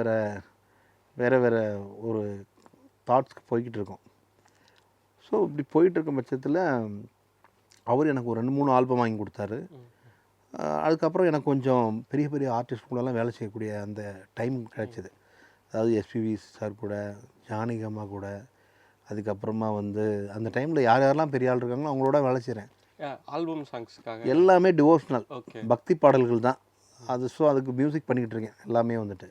ஒரு தாட்ஸ்க்கு போய்கிட்டு இருக்கோம். ஸோ இப்படி போயிட்டுருக்க பட்சத்தில் அவர் எனக்கு ஒரு 2-3 ஆல்பம் வாங்கி கொடுத்தாரு. அதுக்கப்புறம் எனக்கு கொஞ்சம் பெரிய பெரிய ஆர்டிஸ்ட் கூடலாம் வேலை செய்யக்கூடிய அந்த டைம் கிடச்சிது. அதாவது எஸ்பிவி சார் கூட, ஜானகியம்மா கூட, அதுக்கப்புறமா வந்து அந்த டைமில் யாரெல்லாம் பெரிய ஆள் இருக்காங்களோ அவங்களோட வேலை செய்கிறேன். ஆல்பம் சாங்ஸ்க்காக எல்லாமே டிவோஷனல் பக்தி பாடல்கள் தான் அது. ஸோ அதுக்கு மியூசிக் பண்ணிக்கிட்டு இருக்கேன் எல்லாமே வந்துட்டு.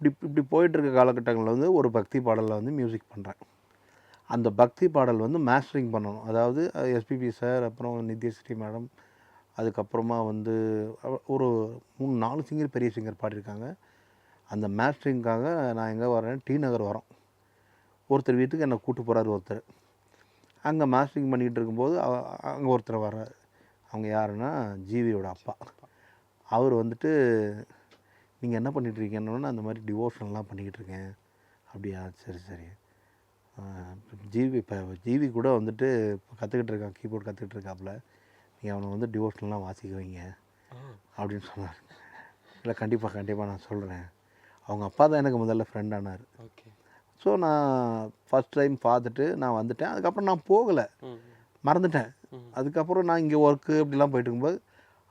இப்படி போயிட்டுருக்க காலகட்டங்களில் வந்து ஒரு பக்தி பாடலில் வந்து மியூசிக் பண்ணுறேன். அந்த பக்தி பாடல் வந்து மாஸ்டரிங் பண்ணணும். அதாவது எஸ்பிபி சார், அப்புறம் நித்யஸ்ரீ மேடம், அதுக்கப்புறமா வந்து ஒரு 3-4 சிங்கர் பெரிய சிங்கர் பாடியிருக்காங்க. அந்த மாஸ்டரிங்காக நான் எங்கே வரேன், டி நகர் வரோம். ஒருத்தர் வீட்டுக்கு என்னை கூப்பிட்டு போகிறாரு ஒருத்தர். அங்கே மாஸ்டரிங் பண்ணிக்கிட்டு இருக்கும்போது அங்கே ஒருத்தர் வர்றாரு. அவங்க யாருன்னா ஜிவியோட அப்பா. அவர் வந்துட்டு நீங்கள் என்ன பண்ணிகிட்ருக்கீங்கன்னு, அந்த மாதிரி டிவோஷன்லாம் பண்ணிக்கிட்டு இருக்கேன். அப்படியா, சரி ஜிவி கூட வந்துட்டு இப்போ கற்றுக்கிட்டு இருக்கான், கீபோர்டு கற்றுக்கிட்டு இருக்காப்புல, நீங்கள் அவனை வந்து டிவோஷனல்லாம் வாசிக்க வைங்க அப்படின்னு சொன்னார். இல்லை கண்டிப்பாக நான் சொல்கிறேன். அவங்க அப்பா தான் எனக்கு முதல்ல ஃப்ரெண்ட் ஆனார். ஸோ நான் ஃபஸ்ட் டைம் பார்த்துட்டு நான் வந்துட்டேன். அதுக்கப்புறம் நான் போகலை, மறந்துட்டேன். அதுக்கப்புறம் நான் இங்கே ஒர்க்கு இப்படிலாம் போயிட்டு இருக்கும்போது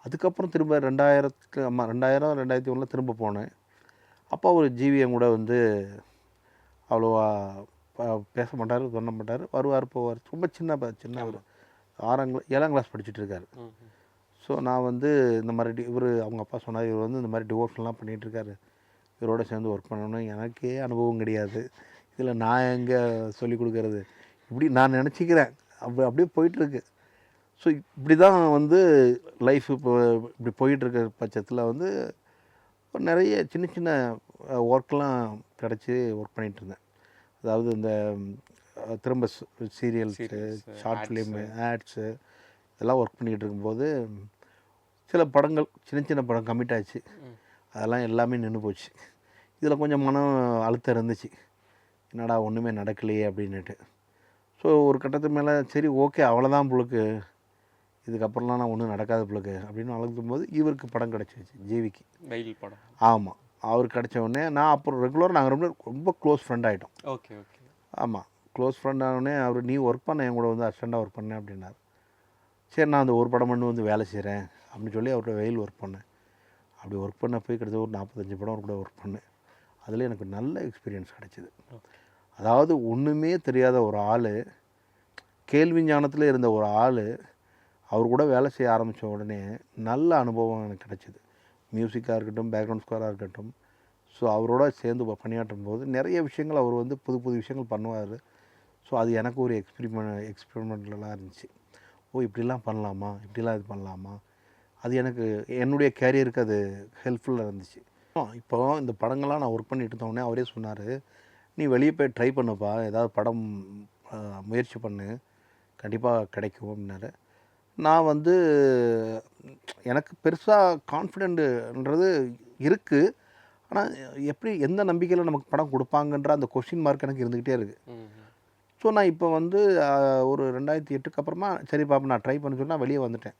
அதுக்கப்புறம் திரும்ப 2001 திரும்ப போனேன். அப்போ ஒரு ஜிவிஎம் கூட வந்து அவ்வளோவா பேச மாட்டார், சொல்ல மாட்டார், வருவார் போவார். ரொம்ப சின்ன ஒரு 7ஆம் கிளாஸ் படிச்சுட்டு இருக்கார். ஸோ ஸோ நான் வந்து இந்த மாதிரி இவர் அவங்க அப்பா சொன்னார், இவர் வந்து இந்த மாதிரி டிவோர்ஸ்லாம் பண்ணிகிட்ருக்காரு, இவரோட சேர்ந்து ஒர்க் பண்ணணும்னு. எனக்கே அனுபவம் கிடையாது, இதில் நான் எங்கே சொல்லிக் கொடுக்கறது, இப்படி நான் நினச்சிக்கிறேன். அப்படியே போயிட்டுருக்கு. ஸோ இப்படி தான் வந்து லைஃப் இப்போ இப்படி போயிட்டுருக்க பட்சத்தில் வந்து நிறைய சின்ன சின்ன ஒர்க்லாம் கிடச்சி ஒர்க் பண்ணிகிட்டு இருந்தேன். அதாவது இந்த திரும்ப சீரியல்ஸு, ஷார்ட் ஃபிலிமு, ஆட்ஸு இதெல்லாம் ஒர்க் பண்ணிகிட்டு இருக்கும்போது சில படங்கள் சின்ன சின்ன படம் கமிட் ஆச்சு. அதெல்லாம் எல்லாமே நின்று போச்சு. இதில் கொஞ்சம் மனம் அழுத்தம் இருந்துச்சு, என்னடா ஒன்றுமே நடக்கலையே அப்படின்னுட்டு. ஸோ ஒரு கட்டத்துக்கு மேலே சரி ஓகே அவ்வளோதான் புழுக்கு, இதுக்கப்புறம்லாம் நான் ஒன்றும் நடக்காத புழுக்கு அப்படின்னு அழுத்தும் போது இவருக்கு படம் கிடச்சிச்சு, ஜிவிக்கு வெயில் படம். ஆமாம், அவருக்கு கிடச்ச உடனே நான் அப்புறம் ரெகுலராக நாங்கள் ரொம்ப க்ளோஸ் ஃப்ரெண்ட் ஆகிட்டோம். Okay okay. ஆமாம், க்ளோஸ் ஃப்ரெண்ட் ஆனோடனே அவர் நீ ஒர்க் பண்ண என் கூட வந்து அசிஸ்டண்ட்டாக ஒர்க் பண்ணேன் அப்படின்னார். சரி நான் அந்த ஒரு படம் பண்ணி வந்து வேலை செய்கிறேன் அப்படின்னு சொல்லி அவர்கிட்ட வெயில் ஒர்க் பண்ணேன். அப்படி ஒர்க் பண்ண போய் கிட்டத்தட்ட ஒரு 45 படம் அவர் கூட ஒர்க் பண்ணேன். அதில் எனக்கு நல்ல எக்ஸ்பீரியன்ஸ் கிடச்சிது. அதாவது ஒன்றுமே தெரியாத ஒரு ஆள், கேள்வி ஞானத்தில் இருந்த ஒரு ஆள், அவர் கூட வேலை செய்ய ஆரம்பித்த உடனே நல்ல அனுபவம் எனக்கு கிடச்சிது. மியூசிக்காக இருக்கட்டும், பேக்ரவுண்ட் ஸ்கோராக இருக்கட்டும். ஸோ அவரோட சேர்ந்து பணியாற்றும் போது நிறைய விஷயங்கள் அவர் வந்து புது புது விஷயங்கள் பண்ணுவார். ஸோ அது எனக்கு ஒரு எக்ஸ்பெரிமெண்டலாக இருந்துச்சு. ஓ இப்படிலாம் பண்ணலாமா, இப்படிலாம் இது பண்ணலாமா, அது எனக்கு என்னுடைய கேரியருக்கு அது ஹெல்ப்ஃபுல்லாக இருந்துச்சு. இப்போ இந்த படங்கள்லாம் நான் ஒர்க் பண்ணிட்டு இருந்தோடனே அவரே சொன்னார், நீ வெளியே போய் ட்ரை பண்ணுப்பா, ஏதாவது படம் முயற்சி பண்ணு, கண்டிப்பாக கிடைக்கும் அப்படின்னாரு. நான் வந்து எனக்கு பெருசாக கான்ஃபிடென்ட்டுன்றது இருக்குது, ஆனால் எப்படி எந்த நம்பிக்கையில் நமக்கு படம் கொடுப்பாங்கன்ற அந்த கொஸ்டின் மார்க் எனக்கு இருந்துக்கிட்டே இருக்குது. ஸோ நான் இப்போ வந்து ஒரு 2008க்கு அப்புறமா சரி பாப்பா நான் ட்ரை பண்ண சொல்லி நான் வெளியே வந்துட்டேன்.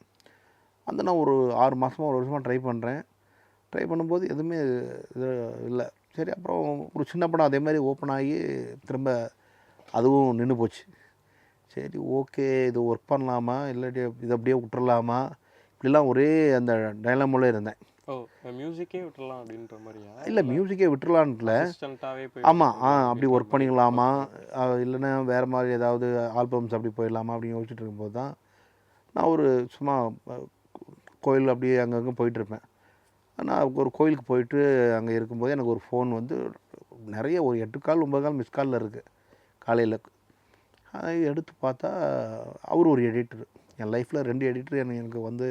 வந்து நான் ஒரு 6 மாதமாக 1 வருஷமாக ட்ரை பண்ணுறேன். ட்ரை பண்ணும்போது எதுவுமே இது இல்லை. சரி அப்புறம் ஒரு சின்ன படம் அதே மாதிரி ஓப்பன் ஆகி திரும்ப அதுவும் நின்று போச்சு. சரி ஓகே இது ஒர்க் பண்ணலாமா இல்லாட்டி இதை அப்படியே விட்டுறலாமா, இப்படிலாம் ஒரே அந்த டைலமாவில் இருந்தேன். ஓ மியூசிக்கே விட்டுறலாம் அப்படின்ற மாதிரியா? இல்லை மியூசிக்கே விட்டுறலான்ல. அசிஸ்டண்ட்டாகவே போய் ஆமாம் அப்படி ஒர்க் பண்ணிக்கலாமா, இல்லைன்னா வேறு மாதிரி ஏதாவது ஆல்பம்ஸ் அப்படி போயிடலாமா அப்படின்னு யோசிச்சுட்டு இருக்கும்போது தான் நான் ஒரு சும்மா கோயில் அப்படியே அங்கங்கே போயிட்டுருப்பேன். நான் ஒரு கோயிலுக்கு போயிட்டு அங்கே இருக்கும்போது எனக்கு ஒரு ஃபோன் வந்து நிறைய ஒரு 8 கால் 9 கால் மிஸ் காலில் இருக்குது காலையில். எடுத்து பார்த்தா அவர் ஒரு எடிட்டர், என் லைஃப்பில் 2 எடிட்டர் எனக்கு வந்து,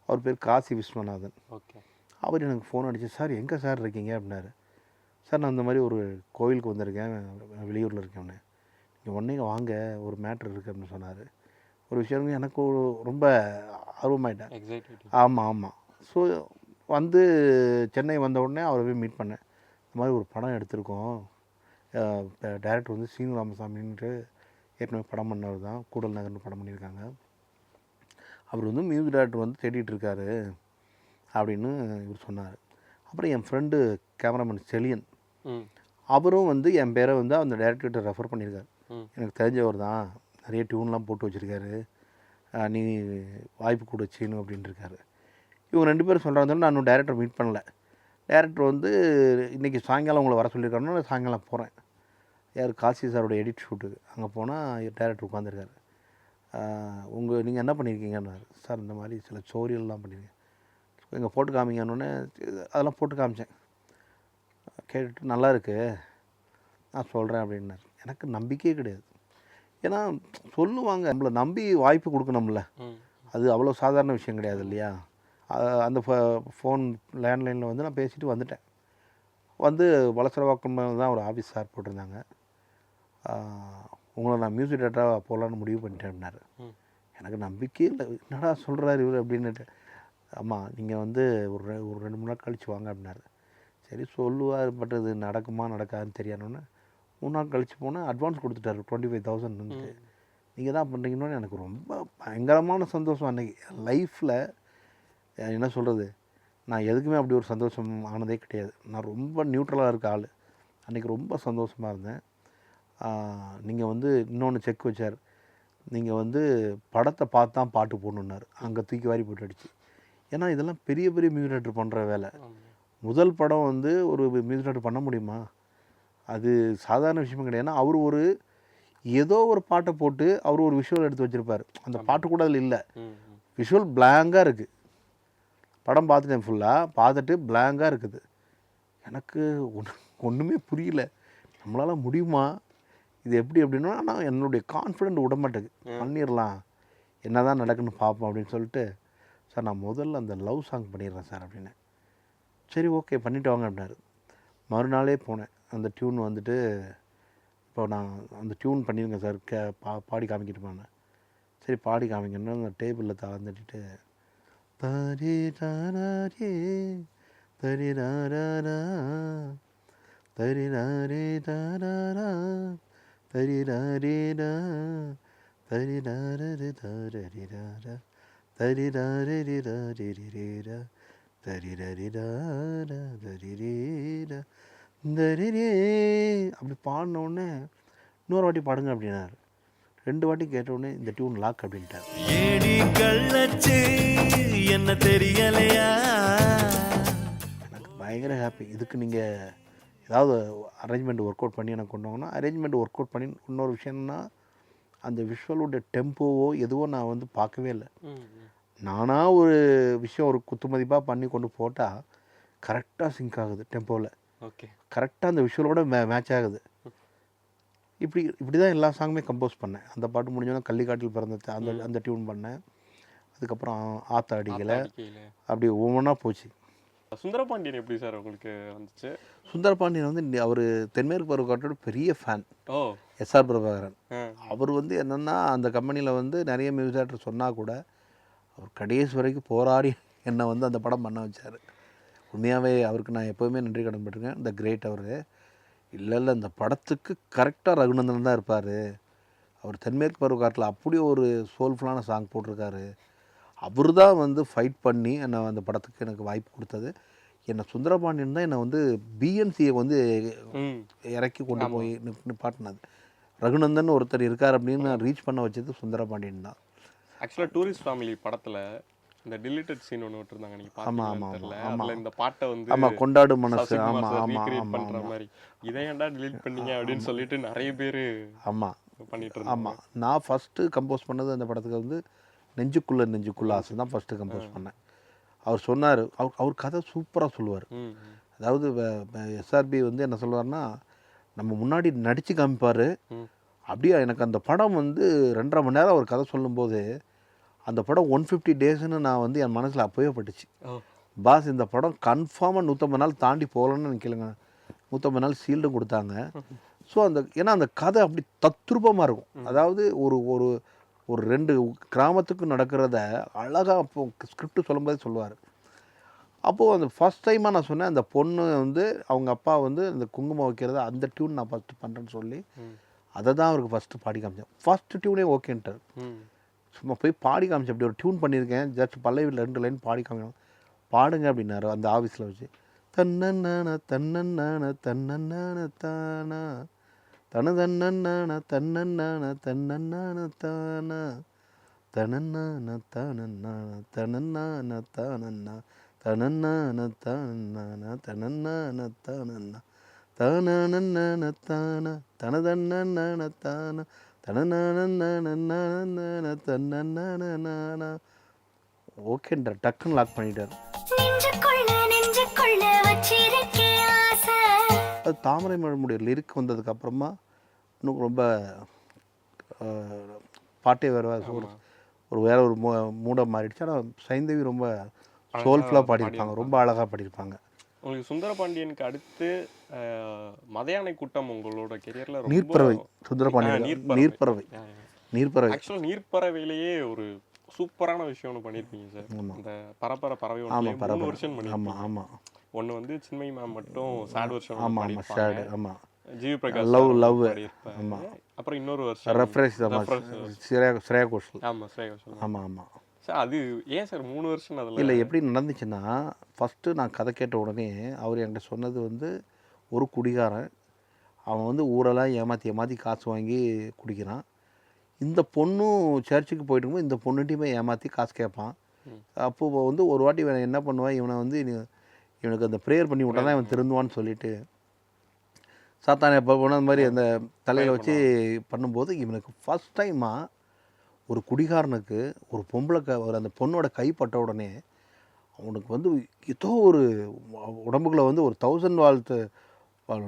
அவர் பேர் காசி விஸ்வநாதன். ஓகே. அவர் எனக்கு ஃபோன் அடிச்சு, சார் எங்கே சார் இருக்கீங்க அப்படின்னாரு. சார் நான் இந்த மாதிரி ஒரு கோயிலுக்கு வந்திருக்கேன், வெளியூரில் இருக்கேன், நீங்கள் உடனே வாங்க ஒரு மேட்ரு இருக்குது அப்படின்னு சொன்னார். ஒரு விஷயம் எனக்கு ரொம்ப ஆர்வமாயிட்டேன். ஆமாம். ஸோ வந்து சென்னை வந்த உடனே அவரை போய் மீட் பண்ணேன். இந்த மாதிரி ஒரு படம் எடுத்திருக்கோம், டைரக்டர் வந்து சீனு ராமசாமின்ட்டு ஏற்கனவே படம் பண்ணவர் தான், கூடல் நகர்னு படம் பண்ணியிருக்காங்க. அவர் வந்து மியூசிக் டைரக்டர் வந்து தேடிட்டு இருக்காரு அப்படின்னு இவர் சொன்னார். அப்புறம் என் ஃப்ரெண்டு கேமராமேன் செலியன், அவரும் வந்து என் பேரை வந்து அந்த டைரக்டர்கிட்ட ரெஃபர் பண்ணியிருக்காரு. எனக்கு தெரிஞ்சவர் தான், நிறைய டியூன்லாம் போட்டு வச்சுருக்காரு, நீ வாய்ப்பு கொடு சீனு அப்படின்ட்டு இருக்காரு. இவங்க 2 பேரும் சொல்கிறாங்க. நான் இன்னும் டைரக்டர் மீட் பண்ணல. டைரக்டர் வந்து இன்றைக்கி சாயங்காலம் உங்களை வர சொல்லியிருக்காருன்னா நான் சாயங்காலம் போகிறேன். யார் காசி சாரோட எடிட் ஷூட்டுக்கு. அங்கே போனால் டைரக்டர் உட்காந்துருக்காரு. நீங்கள் என்ன பண்ணியிருக்கீங்கன்னாரு. சார் இந்த மாதிரி சில ஸ்டோரியெல்லாம் பண்ணியிருக்கேன், எங்கள் போட்டு காமிங்கன்னொன்னே அதெல்லாம் போட்டு காமிச்சேன். கேட்டுட்டு நல்லா இருக்கு நான் சொல்கிறேன் அப்படின்னாரு. எனக்கு நம்பிக்கையே கிடையாது. ஏன்னா சொல்லுவாங்க, நம்மளை நம்பி வாய்ப்பு கொடுக்கணும்ல, அது அவ்வளோ சாதாரண விஷயம் கிடையாது இல்லையா. அந்த ஃபோன் லேண்ட்லைனில் வந்து நான் பேசிட்டு வந்துட்டேன். வந்து வளசரவாக்கம் தான் ஒரு ஆஃபீஸ் சார் போட்டிருந்தாங்க. உங்களை நான் மியூசிக் டேரக்டராக போகலான்னு முடிவு பண்ணிட்டேன் அப்படின்னாரு. எனக்கு நம்பிக்கையே இல்லை, என்னடா சொல்கிறாரு இவர் அப்படின்னுட்டு. ஆமாம் நீங்கள் வந்து ஒரு 2-3 நாள் கழித்து வாங்க அப்படின்னாரு. சரி சொல்லுவார், பட் அது நடக்குமா நடக்காதுன்னு தெரியாதுன்னு 3 நாள் கழித்து போனால் அட்வான்ஸ் கொடுத்துட்டாரு 25,000 வந்து நீங்கள் தான் பண்ணுறீங்கன்னு. எனக்கு ரொம்ப பயங்கரமான சந்தோஷம் அன்றைக்கி லைஃப்பில். என்ன சொல்கிறது, நான் எதுக்குமே அப்படி ஒரு சந்தோஷம் ஆனதே கிடையாது. நான் ரொம்ப நியூட்ரலாக இருக்க ஆள். அன்றைக்கி ரொம்ப சந்தோஷமாக இருந்தேன். நீங்கள் வந்து இன்னொன்று செக் வச்சார், நீங்கள் வந்து படத்தை பார்த்து தான் பாட்டு போடணுன்னாரு. அங்கே தூக்கி வாரி போட்டு அடிச்சு. ஏன்னா இதெல்லாம் பெரிய பெரிய மியூசிக் டைரக்டர் பண்ணுற வேலை. முதல் படம் வந்து ஒரு மியூசிக் டைரக்டர் பண்ண முடியுமா, அது சாதாரண விஷயமும் கிடையாது. ஏன்னா அவர் ஒரு ஏதோ ஒரு பாட்டை போட்டு அவர் ஒரு விஷுவல் எடுத்து வச்சுருப்பார், அந்த பாட்டு கூட அதில் இல்லை, விஷுவல் பிளாங்காக இருக்குது. படம் பார்த்துட்டேன், ஃபுல்லாக பார்த்துட்டு பிளாங்காக இருக்குது. எனக்கு ஒன்றுமே புரியல. நம்மளால் முடியுமா இது எப்படி அப்படின்னா, ஆனால் என்னுடைய கான்ஃபிடென்ட் விட மாட்டேங்குது. பண்ணிடலாம், என்ன தான் நடக்குன்னு பார்ப்போம் அப்படின்னு சொல்லிட்டு, சார் நான் முதல்ல அந்த லவ் சாங் பண்ணிடுறேன் சார் அப்படின்னு. சரி ஓகே பண்ணிவிட்டு வாங்க அப்படின்னாரு. மறுநாளே போனேன். அந்த டியூன் வந்துட்டு, இப்போ நான் அந்த டியூன் பண்ணியிருக்கேன் சார், பாடி காமிக்கிட்டுமான்னு. சரி பாடி காமிக்கணும்னு அந்த டேபிளில் தளர்ந்துட்டு தரி தாரே தரி ராரா தரி ராரே தாரா தரி ராரேரா தரி ராரே தாரரி ராரா தரி ராரே ராரேரா தரி ரரிராரா தரிரேரா தரிரே அப்படி பாடினோடனே இன்னொரு வாட்டி பாடுங்க அப்படின்னாரு. 2 வாட்டி கேட்டவுடனே இந்த டியூன் லாக் அப்படின்ட்டார். ஏடி கள்ளச்சு என்ன தெரியலையா? எனக்கு பயங்கர ஹாப்பி. இதுக்கு நீங்கள் ஏதாவது அரேஞ்ச்மெண்ட் ஒர்க் அவுட் பண்ணி எனக்கு கொண்டு வாங்கன்னா, அரேஞ்ச்மெண்ட் ஒர்க் அவுட் பண்ணி இன்னொரு விஷயம்னா, அந்த விஷுவலோட டெம்போவோ எதுவோ நான் வந்து பார்க்கவே இல்லை. நானாக ஒரு விஷயம் ஒரு குத்துமதிப்பாக பண்ணி கொண்டு போட்டால் கரெக்டாக சிங்க் ஆகுது டெம்போவில். ஓகே, கரெக்டாக அந்த விஷுவலோட மேட்ச் ஆகுது. இப்படி தான் எல்லா சாங்குமே கம்போஸ் பண்ணேன். அந்த பாட்டு முடிஞ்சோன்னா கள்ளிக்காட்டில் பிறந்த அந்த டியூன் பண்ணேன். அதுக்கப்புறம் ஆத்தாடிகளை அப்படி ஒவ்வொன்றா போச்சு. சுந்தரபாண்டியன் எப்படி சார் உங்களுக்கு வந்துச்சு? சுந்தரபாண்டியன் வந்து அவர் தென்மேற்கு பருவக்காட்டோட பெரிய ஃபேன். ஓ, எஸ்ஆர் பிரபாகரன். அவர் வந்து என்னென்னா அந்த கம்பெனியில் வந்து நிறைய மியூசிக் டேரக்டர் சொன்னால் கூட அவர் கடைசி வரைக்கும் போராடி என்னை வந்து அந்த படம் பண்ண வச்சார். உண்மையாகவே அவருக்கு நான் எப்போவுமே நன்றி கடன் பட்டிருக்கேன். இந்த கிரேட் அவர். இல்லை இந்த படத்துக்கு கரெக்டாக ரகுநந்தன் தான் இருப்பார். அவர் தென்மேற்கு பருவக்காட்டில் அப்படி ஒரு சோல்ஃபுல்லான சாங் போட்டிருக்காரு. அவர் தான் வந்து ஃபைட் பண்ணி என்னை அந்த படத்துக்கு எனக்கு வாய்ப்பு கொடுத்தது. என்னை சுந்தரபாண்டியன் தான் என்னை வந்து பிஎன்சியை வந்து இறக்கி கொண்டு போய் நிப்பாட்டினது. ரகுநந்தன் ஒருத்தர் இருக்கார் அப்படின்னு நான் ரீச் பண்ண வச்சது சுந்தரபாண்டியன் தான். ஆக்சுவலாக டூரிஸ்ட் ஃபேமிலி படத்தில் இந்த டிலீட்டட் சீன் ஒன்று விட்டுருந்தாங்க, நீங்கள் பார்த்தீங்கன்னு தெரியல. அதில் இந்த பாட்டை வந்து ஆமாம், கொண்டாடு மனசு, ஆமாம் ரீக்ரியேட் பண்ணுற மாதிரி இதை ஏன்டா டிலீட் பண்ணீங்க அப்படின்னு சொல்லிட்டு நிறைய பேர் ஆமாம் பண்ணிட்டு இருந்தாங்க. ஆமாம், நான் ஃபஸ்ட்டு கம்போஸ் பண்ணது அந்த படத்துக்கு வந்து நெஞ்சுக்குள்ளே ஆசை தான் ஃபஸ்ட்டு கம்போஸ் பண்ணேன். அவர் சொன்னார், அவர் கதை சூப்பராக சொல்லுவார். அதாவது எஸ்ஆர்பி வந்து என்ன சொல்லுவார்னா, நம்ம முன்னாடி நடித்து காமிப்பார். அப்படியே எனக்கு அந்த படம் வந்து 2.5 மணி நேரம் அவர் கதை சொல்லும்போது அந்த படம் 150 டேஸ்ன்னு நான் வந்து என் மனசில் அப்போவே பட்டுச்சு. பாஸ் இந்த படம் கன்ஃபார்மாக 150 நாள் தாண்டி போகலன்னு நினைக்கலங்க. 150 நாள் சீல்டும் கொடுத்தாங்க. ஸோ ஏன்னா அந்த கதை அப்படி தத்ரூபமாக இருக்கும். அதாவது ஒரு 2 கிராமத்துக்கு நடக்கிறத அழகாக அப்போ ஸ்கிரிப்ட் சொல்லும்போதே சொல்லுவார். அப்போது அந்த ஃபஸ்ட் டைமாக நான் சொன்னேன், அந்த பொண்ணு வந்து அவங்க அப்பா வந்து அந்த குங்குமம் வைக்கிறத அந்த டியூன் நான் ஃபஸ்ட்டு பண்ணுறேன்னு சொல்லி அதை தான் அவருக்கு ஃபஸ்ட்டு பாடி காமிச்சேன். ஃபஸ்ட்டு டியூனே ஓகேன்ட்டார். சும்மா போய் பாடி காமிச்சேன். அப்படி ஒரு டியூன் பண்ணியிருக்கேன், ஜஸ்ட் பல்லவியில் 2 லைன் பாடி காமிக்கணும், பாடுங்க அப்படின்னாரு அந்த ஆஃபீஸில் வச்சு. தன்னன்னான தன்னன்னான தன்னன்னான தானா தன தன்னன்னான தன்னன்னான தன்னன்னான தானா தனன்னான தானன்னான தனன்னான தானன்னா தனன்னான தானன்னான தனன்னான தானன்னா தானன்னான தானா தனதன்னான தானா தனநான தன்னன்னான ஓகேன்ற டக்குன்னு லாக் பண்ணிட்டார். அது தாமரை மழமுடைய லிரிக் வந்ததுக்கு அப்புறமா இன்னும் ரொம்ப பாட்டே வேறு வேற ஒரு மூடம் மாறிடுச்சு. ஆனால் சைந்தவி ரொம்ப சோல்ஃபுல்லாக பாடியிருப்பாங்க, ரொம்ப அழகாக பாடியிருப்பாங்க. உங்களுக்கு சுந்தரபாண்டியனுக்கு அடுத்து மதையானை கூட்டம் உங்களோட கெரியர்ல நீர்ப்பறவை. சுந்தரபாண்டியன் நீர்ப்பறவை. ஆக்சுவலாக நீர்ப்பறவையிலேயே ஒரு சூப்பரான விஷயம் ஒன்று பண்ணியிருப்பீங்க சார். இந்த பறவை ஒன்று 3 வருஷன் பண்ணியிருப்பீங்க. ஆமாம், ஒன்று வந்து சின்மயி மேம் மட்டும் சேட் வருஷன். ஆமாம், ஜிவி பிரகாஷ் லவ். ஆமாம், அப்புறம் இன்னொரு வருஷம் ரெஃப்ரெஷ் ஸ்ரேயா கோஷல். ஆமாம், ஸ்ரேயா கோஷல். ஆமாம் சார். அது ஏன் சார் 3 வருஷம்? அதில் இல்லை, எப்படி நடந்துச்சுன்னா, ஃபஸ்ட்டு நான் கதை கேட்ட உடனே அவர் என்கிட்ட சொன்னது வந்து, ஒரு குடிகாரன் அவன் வந்து ஊரெல்லாம் ஏமாற்றி காசு வாங்கி குடிக்கிறான். இந்த பொண்ணும் சர்ச்சுக்கு போயிட்டு இருக்கும்போது இந்த பொண்ணுகிட்டையுமே ஏமாற்றி காசு கேட்பான். அப்போது வந்து ஒரு வாட்டி இவனை என்ன பண்ணுவான், இவனை வந்து இவனுக்கு அந்த ப்ரேயர் பண்ணி விட்டா தான் இவன் திருந்துவான்னு சொல்லிட்டு சாத்தானே எப்போ போனால் அந்த மாதிரி அந்த தலையில் வச்சு பண்ணும்போது இவனுக்கு ஃபஸ்ட் டைமாக ஒரு குடிகாரனுக்கு ஒரு பொம்பளை அந்த பொண்ணோட கைப்பட்ட உடனே அவனுக்கு வந்து ஏதோ ஒரு உடம்புக்குள்ள வந்து ஒரு 1000 வால்ட்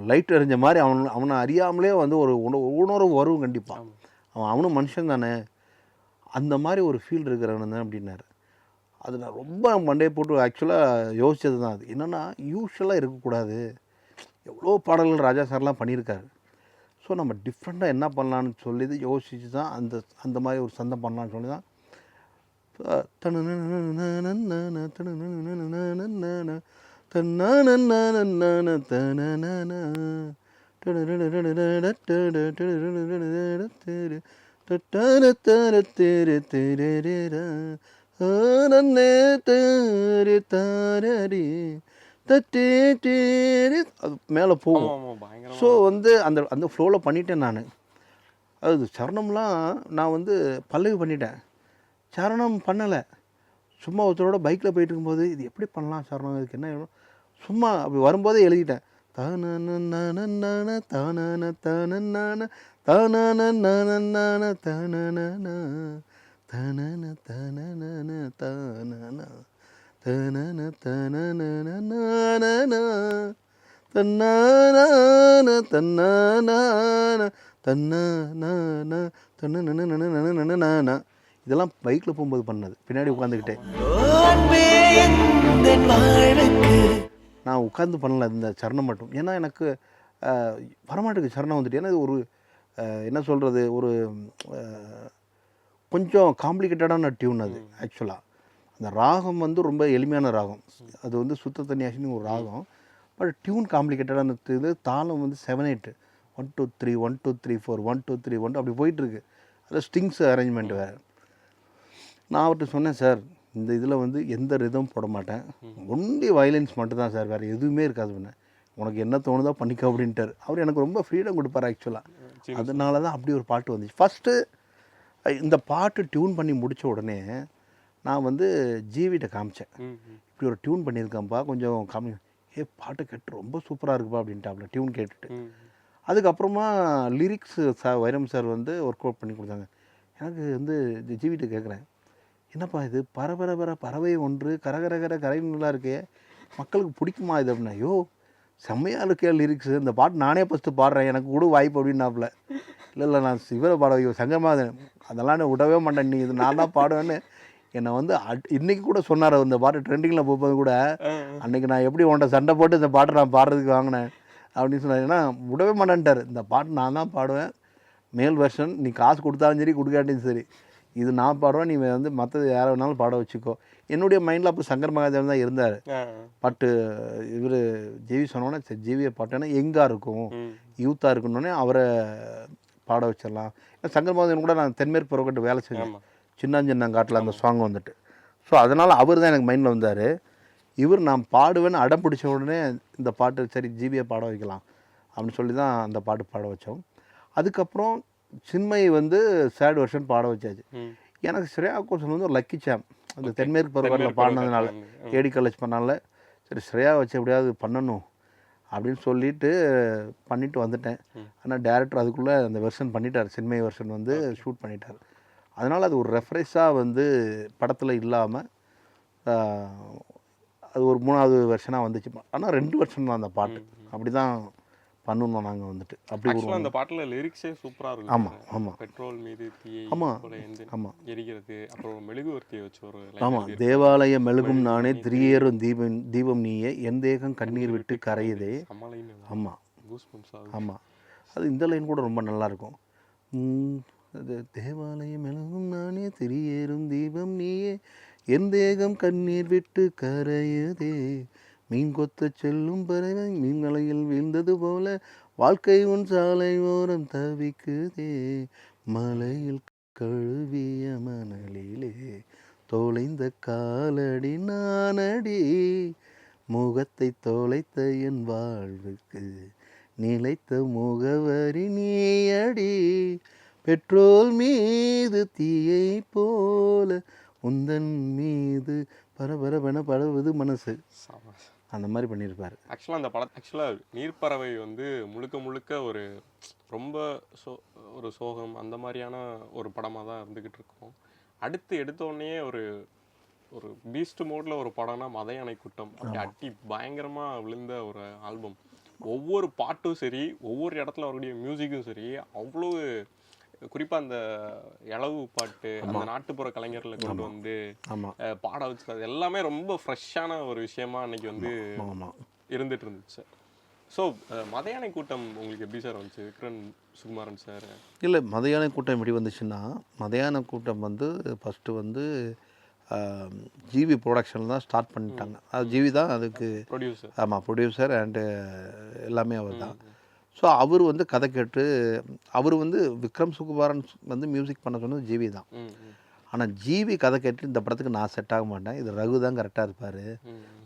லைட் எறிஞ்ச மாதிரி அவனை அறியாமலே வந்து ஒரு உணர்வு வரும் கண்டிப்பாக. அவனும் மனுஷன் தானே, அந்த மாதிரி ஒரு ஃபீல் இருக்கிறவன் தான் அப்படின்னாரு. அது நான் ரொம்ப மண்டையை போட்டு ஆக்சுவலாக யோசித்தது தான். அது என்னென்னா யூஸ்வலாக இருக்கக்கூடாது. எவ்வளோ பாடல்கள் ராஜா சார்லாம் பண்ணியிருக்காரு. ஸோ நம்ம டிஃப்ரெண்ட்டாக என்ன பண்ணலான்னு சொல்லி யோசிச்சு தான் அந்த மாதிரி ஒரு சந்தம் பண்ணலான்னு சொல்லி தான் அது மேலே போகும். ஸோ வந்து அந்த ஃப்ளோவில் பண்ணிட்டேன் நான். அது சரணம்லாம் நான் வந்து பல்லவி பண்ணிட்டேன், சரணம் பண்ணலை. சும்மா ஒருத்தரோட பைக்கில் போயிட்டு இருக்கும்போது இது எப்படி பண்ணலாம் சரணம், இதுக்கு என்ன சும்மா அப்படி வரும்போதே எழுதிட்டேன். தான தான தான தான தான தனன தனன தானன தனன தனன தன்னான தன்னான தன்னான தன்னன இதெல்லாம் பைக்கில் போகும்போது பண்ணது, பின்னாடி உட்காந்துக்கிட்டே. நான் உட்காந்து பண்ணல இந்த சரணம் மட்டும். ஏன்னா எனக்கு வரமாட்டுக்கு சரணம் வந்துட்டு. ஏன்னா இது ஒரு என்ன சொல்கிறது, ஒரு கொஞ்சம் காம்ப்ளிகேட்டடான டியூன் அது. ஆக்சுவலாக அந்த ராகம் வந்து ரொம்ப எளிமையான ராகம். அது வந்து சுத்த தன்னியாசின்னு ஒரு ராகம். பட் டியூன் காம்ப்ளிகேட்டடான இது. தாளம் வந்து 7/8 1 2 3 1 2 3 4 1 2 3 1 அப்படி போயிட்டுருக்கு. அதில் ஸ்ட்ரிங்ஸ் அரேஞ்ச்மெண்ட் வேறு. நான் அவர்கிட்ட சொன்னேன், சார் இந்த இதில் வந்து எந்த ரிதம் போட மாட்டேன், ஒன்லி வயலன்ஸ் மட்டும் தான் சார், வேறு எதுவுமே இருக்காது. உனக்கு என்ன தோணுதோ பண்ணிக்கோ அப்படின்ட்டார். அவர் எனக்கு ரொம்ப ஃப்ரீடம் கொடுப்பார் ஆக்சுவலாக. அதனால தான் அப்படி ஒரு பாட்டு வந்துச்சு. ஃபஸ்ட்டு இந்த பாட்டு டியூன் பண்ணி முடித்த உடனே நான் வந்து ஜிவிட்ட காமிச்சேன். இப்படி ஒரு டியூன் பண்ணியிருக்கேன்ப்பா, கொஞ்சம் பாட்டு கேட்டு ரொம்ப சூப்பராக இருக்குப்பா அப்படின்ட்டாப்ல டியூன் கேட்டுட்டு. அதுக்கப்புறமா லிரிக்ஸ் வைரம் சார் வந்து ஒர்க் அவுட் பண்ணி கொடுத்தாங்க. எனக்கு வந்து ஜிவிட்ட கேட்குறேன், என்னப்பா இது பரபரபர பறவை ஒன்று கரகரகர கரைங்களாக இருக்கே, மக்களுக்கு பிடிக்குமா இது அப்படின்னா. ஐயோ செம்மையாக இருக்கே லிரிக்ஸு, இந்த பாட்டு நானே ஃபஸ்ட்டு பாடுறேன், எனக்கு கூட வாய்ப்பு அப்படின்னாப்புல. இல்லை நான் இவரை பாட வைக்க சங்கமாக அதெல்லாம் நான் விடவே மாட்டேன், நீ இது நான் தான் பாடுவேன்னு என்னை வந்து இன்றைக்கி கூட சொன்னார். இந்த பாட்டு ட்ரெண்டிங்கில் போகும்போது கூட, அன்றைக்கி நான் எப்படி உன்ட்ட சண்டை போட்டு இந்த பாட்டை நான் பாடுறதுக்கு வாங்கினேன் அப்படின்னு சொன்னார். ஏன்னா விடவே மாட்டேன்ட்டார். இந்த பாட்டு நான் தான் பாடுவேன், மேல் வெர்ஷன், நீ காசு கொடுத்தாலும் சரி கொடுக்காட்டியும் சரி, இது நான் பாடுவேன், நீ வந்து மற்றது யாரை வேணாலும் பாட வச்சுக்கோ. என்னுடைய மைண்டில் அப்போ சங்கர் மகாதேவன் தான் இருந்தார். பட்டு இவர் ஜிவி சொன்னோன்னே சரி ஜிவியை பாட்டேன்னா எங்காக இருக்கும், யூத்தாக இருக்குன்னொடனே அவரை பாட வச்சிடலாம். ஏன்னா சங்கர் மகாதேவன் கூட நான் தென்மேற்கு புறக்கட்டு வேலை செஞ்சேன், சின்னஞ்சின்னங்காட்டில் அந்த சாங் வந்துட்டு. ஸோ அதனால் அவர் தான் எனக்கு மைண்டில் வந்தார். இவர் நான் பாடுவேன்னு அடம் பிடிச்ச உடனே இந்த பாட்டு சரி ஜிவியை பாட வைக்கலாம் அப்படின்னு சொல்லி தான் அந்த பாட்டு பாட வச்சோம். அதுக்கப்புறம் சின்மை வந்து சேட் வெர்ஷன் பாட வச்சாச்சு. எனக்கு ஸ்ரேயா கோஷல் வந்து ஒரு லக்கி சாம், அந்த தென்மேற்கு பருவத்தில் பாடினதுனால ஏடி காலேஜ் பண்ணால சரி ஸ்ரேயா வச்சு எப்படியாவது பண்ணணும் அப்படின்னு சொல்லிட்டு பண்ணிட்டு வந்துட்டேன். ஆனால் டேரக்டர் அதுக்குள்ளே அந்த வெர்ஷன் பண்ணிட்டார், சின்மை வெர்ஷன் வந்து ஷூட் பண்ணிட்டார். அதனால் அது ஒரு ரெஃப்ரெஷ்ஷாக வந்து படத்தில் இல்லாமல் அது ஒரு 3வது வெர்ஷனாக வந்துச்சு. ஆனால் 2 வெர்ஷன் தான் அந்த பாட்டு. அப்படி தான் பண்ணணும் நாங்கள் வந்துட்டு. அப்படி அந்த பாட்டில் லிரிக்ஸே சூப்பராக இருக்கும். ஆமாம் ஆமாம். பெட்ரோல் மீது தீயை ஆமாம் எரிகிறது, அப்புறம் மெழுகுவர்த்தியை வச்சு ஒரு ஆமாம். தேவாலய மெழுகும் நானே திரியேறும் தீபம் நீயே என் தேகம் கண்ணீர் விட்டு கரையுதே. ஆமாம் ஆமாம். அது இந்த லைன் கூட ரொம்ப நல்லாயிருக்கும். அது தேவாலயம் மெழுகும் நானே திரியேறும் தீபம் நீயே என் தேகம் கண்ணீர் விட்டு கரையுதே, மீன் கொத்த செல்லும் பறவை மீன்களையில் வீழ்ந்தது போல வாழ்க்கை உன் சாலை ஓரம் தவிக்குதே, மலையில் கழுவிய மணலிலே தொலைந்த காலடி நானடி, முகத்தை தொலைத்த என் வாழ்வுக்கு நிலைத்த முகவரி நீயடி, பெட்ரோல் மீது தீயை போல உந்தன் மீது பரபரவென பரவுது மனசு. அந்த மாதிரி பண்ணியிருப்பார். ஆக்சுவலாக அந்த படம் ஆக்சுவலாக நீர்ப்பறவை வந்து முழுக்க முழுக்க ஒரு ரொம்ப ஒரு சோகம் அந்த மாதிரியான ஒரு படமாக தான் இருந்துக்கிட்டு இருக்கும். அடுத்து எடுத்தோடனே ஒரு ஒரு பீஸ்ட் மோடில் ஒரு படம்னா மத யானை கூட்டம் அப்படி அட்டி பயங்கரமாக விழுந்த ஒரு ஆல்பம். ஒவ்வொரு பாட்டும் சரி, ஒவ்வொரு இடத்துல அவருடைய மியூசிக்கும் சரி, அவ்வளோ குறிப்பாக அந்த இளவு பாட்டு அந்த நாட்டுப்புற கலைஞர்களை கொண்டு வந்து பாட வச்சு அது எல்லாமே ரொம்ப ஃப்ரெஷ்ஷான ஒரு விஷயமா அன்னைக்கு வந்து இருந்துட்டு இருந்துச்சு. ஸோ மத யானை கூட்டம் உங்களுக்கு எப்படி சார் வந்துச்சு விக்ரம் சுகுமாரன் சார்? இல்லை, மத யானை கூட்டம் எப்படி வந்துச்சுன்னா, மத யானை கூட்டம் வந்து ஃபஸ்ட்டு வந்து ஜிவி ப்ரொடக்ஷனில் தான் ஸ்டார்ட் பண்ணிட்டாங்க. அது ஜிவி தான் அதுக்கு ப்ரொடியூசர். ஆமாம், ப்ரொடியூசர் அண்டு எல்லாமே அவர் தான். ஸோ அவர் வந்து கதை கேட்டு அவர் வந்து விக்ரம் சுகுமாரன் வந்து மியூசிக் பண்ண சொன்னது ஜிவி தான். ஆனால் ஜிவி கதை கேட்டு இந்த படத்துக்கு நான் செட் ஆக மாட்டேன், இது ரகு தான் கரெக்டாக இருப்பார்,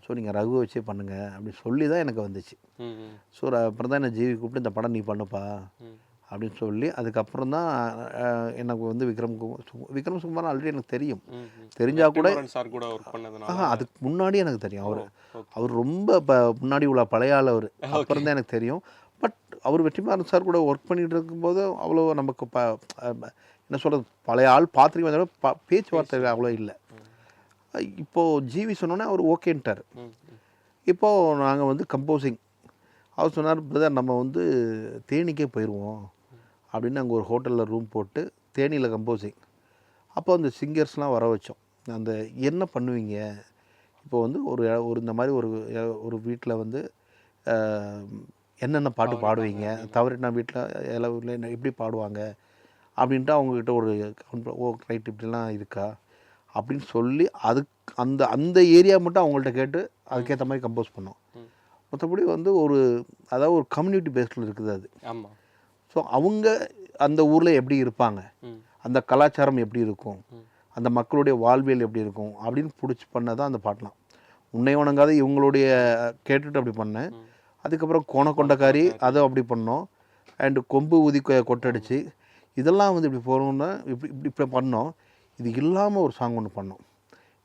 ஸோ நீங்கள் ரகு வச்சே பண்ணுங்கள் அப்படின்னு சொல்லி தான் எனக்கு வந்துச்சு. ஸோ அப்புறம் தான் என்னை ஜிவி கூப்பிட்டு இந்த படம் நீ பண்ணுப்பா அப்படின்னு சொல்லி அதுக்கப்புறம் தான் எனக்கு வந்து விக்ரம் சுகுமாரன் ஆல்ரெடி எனக்கு தெரியும். தெரிஞ்சால் கூட சார் கூட ஒர்க் பண்ணதுனால அதுக்கு முன்னாடி எனக்கு தெரியும். அவர் ரொம்ப முன்னாடி உள்ள பழைய ஆள் அவர். அப்புறம் தான் எனக்கு தெரியும். பட் அவர் வெற்றிமாறன் சார் கூட ஒர்க் பண்ணிகிட்டு இருக்கும்போது அவ்வளோ நமக்கு என்ன சொல்கிறது, பழைய ஆள் பார்த்துருக்க பேச்சுவார்த்தை அவ்வளோ இல்லை. இப்போது ஜிவி சொன்னோன்னே அவர் ஓகேன்ட்டார். இப்போது நாங்கள் வந்து கம்போசிங் அவர் சொன்னார், பிரதர் நம்ம வந்து தேனிக்கே போயிடுவோம் அப்படின்னு அங்கே ஒரு ஹோட்டலில் ரூம் போட்டு தேனியில் கம்போசிங். அப்போ அந்த சிங்கர்ஸ்லாம் வர வச்சோம். அந்த என்ன பண்ணுவீங்க இப்போ வந்து ஒரு இந்த மாதிரி ஒரு வீட்டில் வந்து என்னென்ன பாட்டு பாடுவீங்க, தவறினா வீட்டில் எல்லா ஊரில் எப்படி பாடுவாங்க அப்படின்ட்டு அவங்கக்கிட்ட ஒரு ரைட் இப்படிலாம் இருக்கா அப்படின்னு சொல்லி அதுக்கு அந்த ஏரியா மட்டும் அவங்கள்ட்ட கேட்டு அதுக்கேற்ற மாதிரி கம்போஸ் பண்ணோம். மற்றபடி வந்து அதாவது ஒரு கம்யூனிட்டி பேஸ்டில் இருக்குது அது. ஆமாம். ஸோ அவங்க அந்த ஊரில் எப்படி இருப்பாங்க, அந்த கலாச்சாரம் எப்படி இருக்கும், அந்த மக்களுடைய வாழ்வியல் எப்படி இருக்கும் அப்படின்னு பிடிச்சி பண்ணதான் அந்த பாட்டெலாம். உன்னை வணங்காத இவங்களுடைய கேட்டுட்டு அப்படி பண்ணேன். அதுக்கப்புறம் கோணக்கொண்டக்காரி அதை அப்படி பண்ணோம். அண்டு கொம்பு ஊதி கொட்டடிச்சு இதெல்லாம் வந்து இப்படி போகணுன்னா இப்படி பண்ணோம். இது இல்லாமல் ஒரு சாங் ஒன்று பண்ணோம்.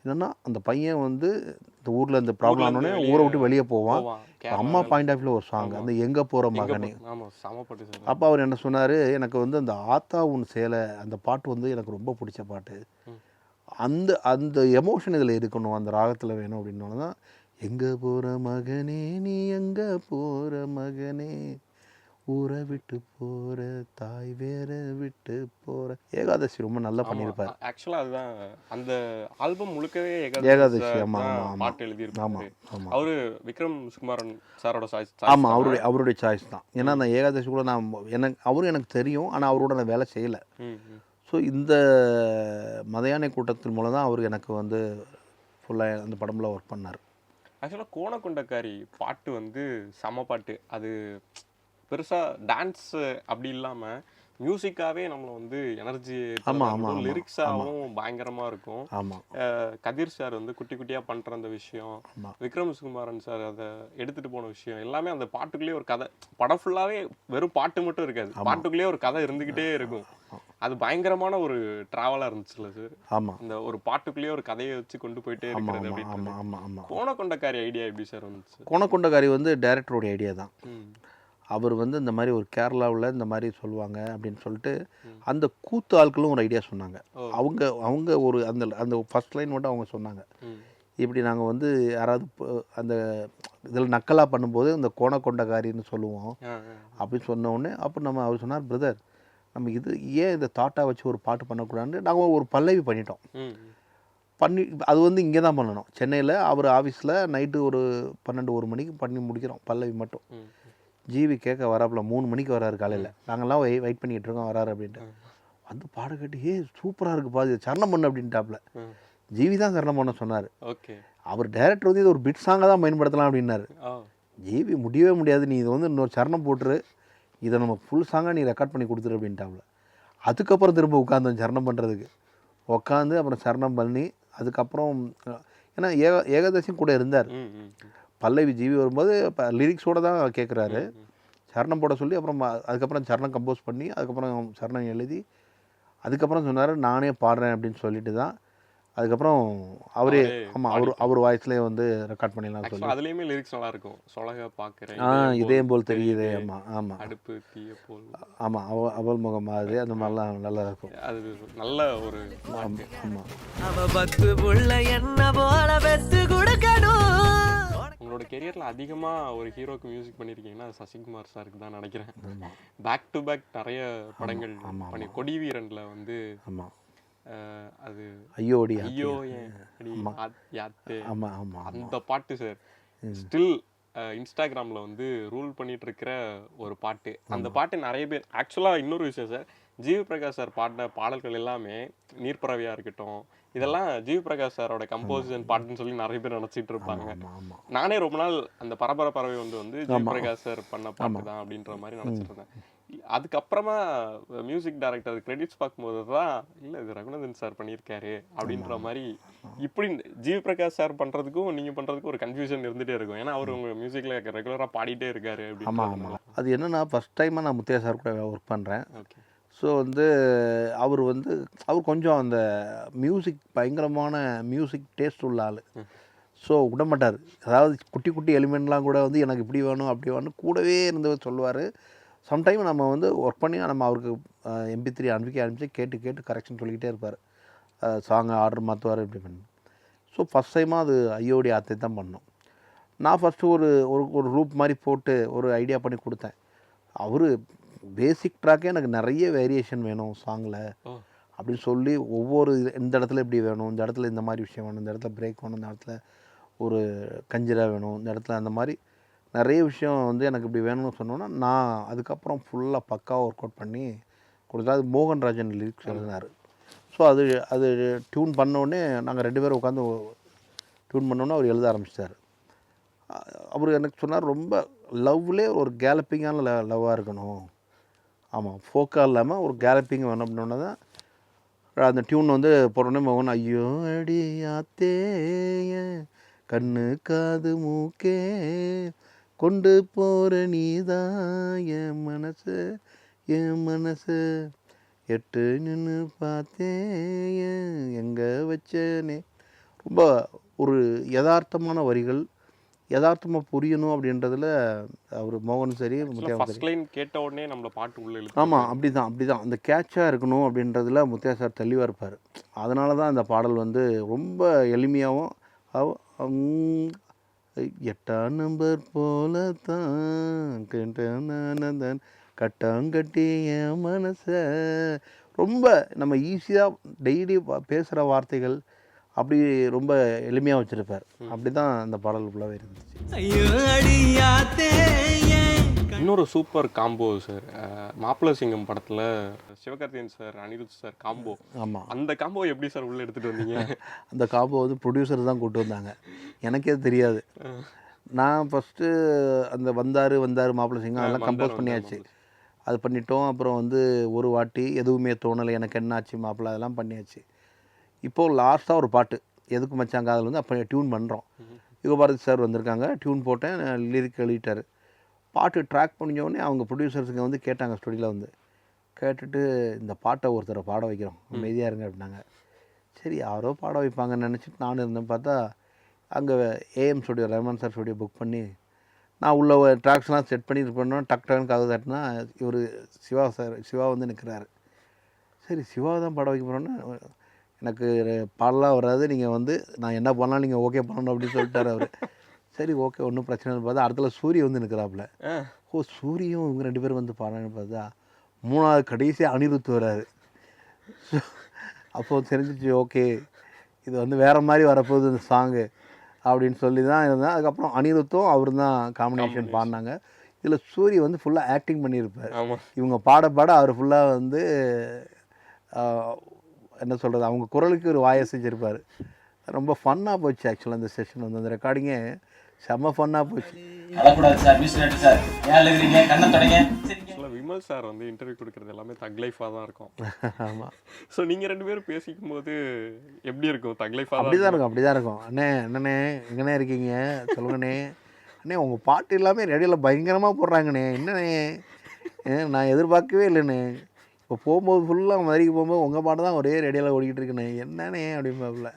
என்னென்னா அந்த பையன் வந்து இந்த ஊரில் இந்த ப்ராப்ளம் ஆனோடனே ஊரை விட்டு வெளியே போவான். அம்மா பாயிண்ட் ஆஃப் வியூவில் ஒரு சாங், அந்த எங்கே போகிற மகனே. அப்போ அவர் என்ன சொன்னார், எனக்கு வந்து அந்த ஆத்தா உன் சேலை அந்த பாட்டு வந்து எனக்கு ரொம்ப பிடிச்ச பாட்டு, அந்த எமோஷன் இதில் இருக்கணும், அந்த ராகத்தில் வேணும் அப்படின்னோட தான் எங்கே போகிற மகனே நீ எங்கே போகிற மகனே ஊரை விட்டு போகிற தாய் வேற விட்டு போகிற. ஏகாதசி ரொம்ப நல்லா பண்ணியிருப்பார். ஆக்சுவலாக அதுதான் அந்த ஆல்பம் முழுக்கவே ஏகாதசி. பாட்டு எழுதியிருப்பாரு அவரு விக்ரம் சுகுமாரன் சாரோட சாய்ஸ். ஆமாம், அவருடைய சாய்ஸ் தான். ஏன்னா அந்த ஏகாதசி கூட அவரும் எனக்கு தெரியும், ஆனால் அவரோட நான் வேலை செய்யலை. ஸோ இந்த மத யானை கூட்டத்தின் மூலம் தான் அவர் எனக்கு வந்து ஃபுல்லாக அந்த படம்ல ஒர்க் பண்ணார். ஆக்சுவலாக கோணக்கொண்டக்காரி பாட்டு வந்து செம பாட்டு. அது பெருசாக டான்ஸ் அப்படி இல்லாமல் மியூசிக்காகவே நம்மளை வந்து எனர்ஜி, லிரிக்ஸாகவும் பயங்கரமாக இருக்கும். கதிர் சார் வந்து குட்டி குட்டியாக பண்ணுற அந்த விஷயம், விக்ரம் சுகுமாரன் சார் அதை எடுத்துகிட்டு போன விஷயம் எல்லாமே அந்த பாட்டுக்குள்ளேயே ஒரு கதை. படம் ஃபுல்லாகவே வெறும் பாட்டு மட்டும் இருக்காது, பாட்டுக்குள்ளேயே ஒரு கதை இருந்துக்கிட்டே இருக்கும். அது பயங்கரமான ஒரு ட்ராவலாக இருந்துச்சுல்ல சார்? ஆமாம், இந்த ஒரு பாட்டுக்குள்ளேயே ஒரு கதையை வச்சு கொண்டு போயிட்டே இருக்கிறது அப்படின்னு. கோணக்கொண்டக்காரி ஐடியா எப்படி சார் வந்துச்சு? கோணக்கொண்டக்காரி வந்து டைரக்டருடைய ஐடியா தான். அவர் வந்து இந்த மாதிரி ஒரு கேரளாவில் இந்த மாதிரி சொல்லுவாங்க அப்படின்னு சொல்லிட்டு அந்த கூத்து ஆட்களும் ஒரு ஐடியா சொன்னாங்க. அவங்க ஒரு அந்த ஃபர்ஸ்ட் லைன் மட்டும் அவங்க சொன்னாங்க, இப்படி நாங்கள் வந்து யாராவது அந்த இதில் நக்கலாக பண்ணும்போது இந்த கோணக்கொண்டக்காரின்னு சொல்லுவோம் அப்படின்னு சொன்னோடனே அப்போ அவர் சொன்னார், பிரதர் நம்ம ஏன் இந்த தாட்டா வச்சு ஒரு பாட்டு பண்ணக்கூடாதுன்னு நாங்கள் ஒரு பல்லவி பண்ணிட்டோம். அது வந்து இங்கே தான் பண்ணணும், சென்னையில் அவர் ஆஃபீஸில் நைட்டு ஒரு 12-1 மணிக்கு பண்ணி முடிக்கிறோம் பல்லவி மட்டும். ஜிவி கேட்க வராப்புல 3 மணிக்கு வராரு காலையில். நாங்கள்லாம் வெயிட் பண்ணிகிட்டு இருக்கோம் வராரு அப்படின்ட்டு. வந்து பாட கேட்டு சூப்பராக இருக்குப்பா இது சரணம் பண்ணு அப்படின்ட்டாப்புல. ஜிவி தான் சரணம் பண்ண சொன்னார். அவர் டைரக்டர் வந்து இது ஒரு பிட் சாங்காக தான் பயன்படுத்தலாம் அப்படின்னாரு. ஜிவி முடியவே முடியாது, நீ இது வந்து இன்னொரு சரணம் போட்டுரு, இதை நம்ம ஃபுல் சாங்காக நீ ரெக்கார்ட் பண்ணி கொடுத்துரு அப்படின்ட்டாப்புல. அதுக்கப்புறம் திரும்ப உட்காந்தோம் சரணம் பண்ணுறதுக்கு. உட்காந்து அப்புறம் சரணம் பண்ணி அதுக்கப்புறம் ஏன்னா ஏகாதசியும் கூட இருந்தார். பல்லவி ஜிவி வரும்போது இப்போ லிரிக்ஸோடு தான் கேட்குறாரு. சரணம் போட சொல்லி அப்புறம் அதுக்கப்புறம் சரணம் கம்போஸ் பண்ணி அதுக்கப்புறம் சரணம் எழுதி அதுக்கப்புறம் சொன்னார் நானே பாடுறேன் அப்படின்னு சொல்லிட்டு தான் அதுக்கப்புறம் அவரே அவரே ஆமாம் பாடிட்டாரு. அவர் வாய்ஸ்லேயே வந்து ரெக்கார்ட் பண்ணிடலாம் சொல்லி ஆக்சுவலாக அதுலேயுமே லிரிக்ஸ் நல்லா இருக்கும். சொலக பார்க்குறேன் இதயம் போல் தெரியுது. ஆமாம் ஆமாம் அடுப்பு தீய போல். ஆமாம் அவல் முகம் அது அந்த மாதிரிலாம் நல்லா இருக்கும். அது நல்ல ஒரு பாட்டு. ஆமாம் அவ பத்து புள்ள என்ன போல பெத்து கொடுக்கணும். உங்களோட கெரியரில் அதிகமாக ஒரு ஹீரோக்கு மியூசிக் பண்ணியிருக்கீங்கன்னா அது சசிகுமார் சாருக்கு தான் நினைக்கிறேன். ஆமாம் பேக் டு பேக் நிறைய படங்கள் ஆமாம், பண்ணி கொடி வீரனில் வந்து ஆமாம் அது ஐயோடி ஐயோ ஏன் அடி யாத்தே ஆமாம் ஆமாம் அந்த பாட்டு சார் ஸ்டில் இன்ஸ்டாகிராமில் வந்து ரூல் பண்ணிட்டு இருக்கிற ஒரு பாட்டு. அந்த பாட்டு நிறைய பேர் ஆக்சுவலாக இன்னொரு விஷயம் சார், ஜிவி பிரகாஷ் சார் பாடின பாடல்கள் எல்லாமே நீர்ப்பறவையாக இருக்கட்டும், இதெல்லாம் ஜிவி பிரகாஷ் சாரோட கம்போசிஷன் பாட்டுன்னு சொல்லி நிறைய பேர் நினச்சிட்டு இருப்பாங்க. ஆமாம் ஆமாம் நானே ரொம்ப நாள் அந்த பரபர பறவை வந்து ஜிவி பிரகாஷ் சார் பண்ண பாட்டு தான் அப்படின்ற மாதிரி நினச்சிட்டு இருந்தேன். அதுக்கப்புறமா மியூசிக் டைரக்டர் கிரெடிட்ஸ் பார்க்கும்போது தான் இல்லை இது ரகுநந்தன் சார் பண்ணியிருக்காரு அப்படின்ற மாதிரி. இப்படி ஜிவி பிரகாஷ் சார் பண்ணுறதுக்கும் நீங்கள் பண்ணுறதுக்கும் ஒரு கன்ஃபியூஷன் இருந்துகிட்டே இருக்கும். ஏன்னா அவர் உங்கள் மியூசிக்கில் ரெகுலராக பாடிட்டே இருக்காரு ஆமாம் அப்படின்னு. ஆமாம். அது என்னென்னா ஃபஸ்ட் டைமாக நான் முத்தையா சார் கூட ஒர்க் பண்ணுறேன். ஓகே. ஸோ வந்து அவர் கொஞ்சம் அந்த மியூசிக் பயங்கரமான மியூசிக் டேஸ்ட் உள்ள ஆள். ஸோ விடமாட்டார். அதாவது குட்டி குட்டி எலிமெண்ட்லாம் கூட வந்து எனக்கு இப்படி வேணும் அப்படி வேணும் கூடவே இருந்து சொல்லுவார். சம்டைம் நம்ம வந்து ஒர்க் பண்ணி நம்ம அவருக்கு MP3 அனுப்பிச்சு கேட்டு கரெக்ஷன் சொல்லிக்கிட்டே இருப்பார். சாங்கை ஆர்டர் மாற்றுவார் இப்படி பண்ணி. ஸோ ஃபஸ்ட் டைமாக அது ஐயோடி ஆத்தை தான் பண்ணோம். நான் ஃபஸ்ட்டு ஒரு ஒரு ரூப் மாதிரி போட்டு ஒரு ஐடியா பண்ணி கொடுத்தேன். அவர் பேசிக் ட்ராக்கே எனக்கு நிறைய வேரியேஷன் வேணும் சாங்கில் அப்படின்னு சொல்லி ஒவ்வொரு இந்த இடத்துல இப்படி வேணும், இந்த இடத்துல இந்த மாதிரி விஷயம் வேணும், இந்த இடத்துல பிரேக் வேணும், இந்த இடத்துல ஒரு கஞ்சிரா வேணும், இந்த இடத்துல அந்த மாதிரி நிறைய விஷயம் வந்து எனக்கு இப்படி வேணும்னு சொன்னோன்னா நான் அதுக்கப்புறம் ஃபுல்லாக பக்காவாக ஒர்க் அவுட் பண்ணி கொடுத்தா. அது மோகன்ராஜன் லிரிக்ஸ் எழுதினார். ஸோ அது டியூன் பண்ணோடனே நாங்கள் 2 பேரும் உட்காந்து டியூன் பண்ணோன்னே அவர் எழுத ஆரம்பிச்சிட்டார். அவர் எனக்கு சொன்னார் ரொம்ப லவ்லே ஒரு கேலப்பிங்கான லவ்வாக இருக்கணும். ஆமாம், ஃபோக்காக இல்லாமல் ஒரு கேலப்பிங் வேணும் அப்படின்னா தான் அந்த டியூன் வந்து போட்டோன்னே மோகன் ஐயோ அடி ஆத்தே கண்ணு காது மூக்கே கொண்டு போகிற நீதான் என் மனசு எட்டு நின்று பார்த்தேன் எங்கே வச்சேனே. ரொம்ப ஒரு யதார்த்தமான வரிகள், யதார்த்தமாக புரியணும் அப்படின்றதுல அவர் மோகன் சரி முத்தையா ஃபர்ஸ்ட் லைன் கேட்ட உடனே நம்மள பாட்டு உள்ள இழுத்து. ஆமாம் அப்படிதான் அந்த கேட்சாக இருக்கணும் அப்படின்றதுல முத்தையா சார் தெளிவாக இருப்பார். அதனால தான் அந்த பாடல் வந்து ரொம்ப எளிமையாகவும் 8ஆம் நம்பர் போல தான் கட்டாங்கட்டி என் மனசை ரொம்ப நம்ம ஈஸியாக டெய்லி பேசுகிற வார்த்தைகள் அப்படி ரொம்ப எளிமையாக வச்சுருப்பார். அப்படி தான் அந்த பாடல் ஃபுல்லாகவே இருந்துச்சு. ஐயோ அடியாத்தே. இன்னொரு சூப்பர் காம்போ சார், மாப்பிள்ளை சிங்கம் படத்தில் Sivakarthikeyan sir Anirudh sir combo. ஆமாம், அந்த காம்போ எப்படி சார் உள்ளே எடுத்துகிட்டு வந்தீங்க? அந்த காம்போ வந்து ப்ரொடியூசர் தான் கூப்பிட்டு வந்தாங்க. எனக்கே தெரியாது. நான் ஃபஸ்ட்டு அந்த வந்தார் மாப்பிள்ளை சிங்கம் அதெல்லாம் கம்போஸ் பண்ணியாச்சு. அது பண்ணிட்டோம். அப்புறம் வந்து ஒரு வாட்டி எதுவுமே தோணலை எனக்கு என்னாச்சு மாப்பிள்ளை அதெல்லாம் பண்ணியாச்சு. இப்போது லாஸ்ட்டாக ஒரு பாட்டு எதுக்கு மச்சான் காதல் வந்து அப்போ டியூன் பண்ணுறோம். யுகபாரதி சார் வந்திருக்காங்க, டியூன் போட்டேன், லிரிக் எழுதிட்டார். பாட்டு ட்ராக் பண்ணிஞ்சோடனே அவங்க ப்ரொடியூசர்ஸுங்க வந்து கேட்டாங்க ஸ்டுடியோவில் வந்து. கேட்டுட்டு இந்த பாட்டை ஒருத்தரை பாட வைக்கிறோம், அமைதியாக இருங்க அப்படின்னாங்க. சரி யாரோ பாட வைப்பாங்கன்னு நினச்சிட்டு நானும் இருந்தேன். பார்த்தா அங்கே AM studio Rahman sir studio book பண்ணி நான் உள்ள ட்ராக்ஸ்லாம் செட் பண்ணிட்டு பண்ணோம். டக்குன்னு கதை தட்டினா இவர் சிவா வந்து நிற்கிறாரு. சரி சிவா தான் பாட வைக்க போகிறோன்னு எனக்கு பாடலாம் வராது, நீங்கள் வந்து நான் என்ன பண்ணலாம் நீங்கள் ஓகே பண்ணணும் அப்படின்னு சொல்லிட்டார் அவர். சரி ஓகே ஒன்றும் பிரச்சனை இல்லை. பார்த்தா அடுத்துல சூரிய வந்து நிற்கிறாப்புல. சூரியும் இவங்க 2 பேரும் வந்து பாடுறான்னு பார்த்தா 3ஆவது கடைசியாக அனிருத் வராரு. அப்போது தெரிஞ்சிச்சு ஓகே இது வந்து வேறு மாதிரி வரப்போகுது இந்த சாங்கு அப்படின்னு சொல்லி தான் இருந்தேன். அதுக்கப்புறம் அனிருத்தும் அவர் தான் காம்பினேஷன் பாடினாங்க. இதில் சூரிய வந்து ஃபுல்லாக ஆக்டிங் பண்ணியிருப்பார். இவங்க பாட அவர் ஃபுல்லாக வந்து என்ன சொல்கிறது அவங்க குரலுக்கு ஒரு வாயை செஞ்சுருப்பார். ரொம்ப ஃபன்னாக போச்சு ஆக்சுவலாக அந்த செஷன் வந்து அந்த ரெக்கார்டிங்கே செம்ம ஃபன்னாக போச்சு. விமல் சார் வந்து இன்டர்வியூ கொடுக்குறது எல்லாமே தக் லைஃபாக தான் இருக்கும். ஆமாம். ஸோ நீங்கள் 2 பேரும் பேசிக்கும் போது எப்படி இருக்கும்? தக் லைஃபாக அப்படி தான் இருக்கும். அண்ணே என்னண்ணே எங்கண்ணே இருக்கீங்க சொல்லுங்கண்ணே. அண்ணே உங்கள் பாட்டு எல்லாமே ரேடியோவில் பயங்கரமாக போடுறாங்கண்ணே என்னண்ணே நான் எதிர்பார்க்கவே இல்லைண்ணே. இப்போ போகும்போது ஃபுல்லாக மதுரைக்கு போகும்போது உங்கள் பாட்டு தான் ஒரே ரேடியோவில் ஓடிக்கிட்டு இருக்குண்ணே என்னண்ணே அப்படிம்பாப்புல.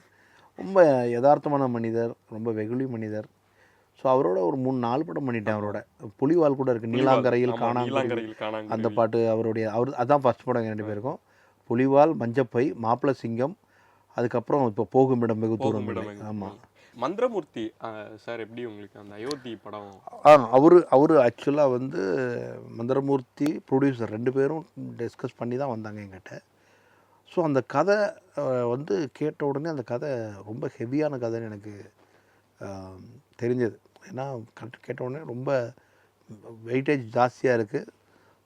ரொம்ப யதார்த்தமான மனிதர், ரொம்ப வெகுளி மனிதர். ஸோ அவரோட ஒரு 3-4 படம் பண்ணிட்டேன் அவரோட. புலிவால் கூட இருக்குது, நீலாங்கரையில் ஆமா, காணாங்குருவி. நீலாங்கரையில் காணாங்குருவி. அந்த பாட்டு அவர் அதான் ஃபஸ்ட் படம் 2 பேருக்கும். புலிவால், மஞ்சப்பை, மாப்பிள சிங்கம், அதுக்கப்புறம் இப்போ போகும் இடம் வெகு தூரம் இல்லை. ஆமாம். மந்திரமூர்த்தி சார் எப்படி உங்களுக்கு அந்த அயோத்தி படம்? அவர் ஆக்சுவலாக வந்து மந்திரமூர்த்தி ப்ரொடியூசர் 2 பேரும் டிஸ்கஸ் பண்ணி தான் வந்தாங்க என்கிட்ட. ஸோ அந்த கதை வந்து கேட்ட உடனே அந்த கதை ரொம்ப ஹெவியான கதைன்னு எனக்கு தெரிஞ்சது. ஏன்னா கேட்ட உடனே ரொம்ப வெயிட்டேஜ் ஜாஸ்தியாக இருக்குது.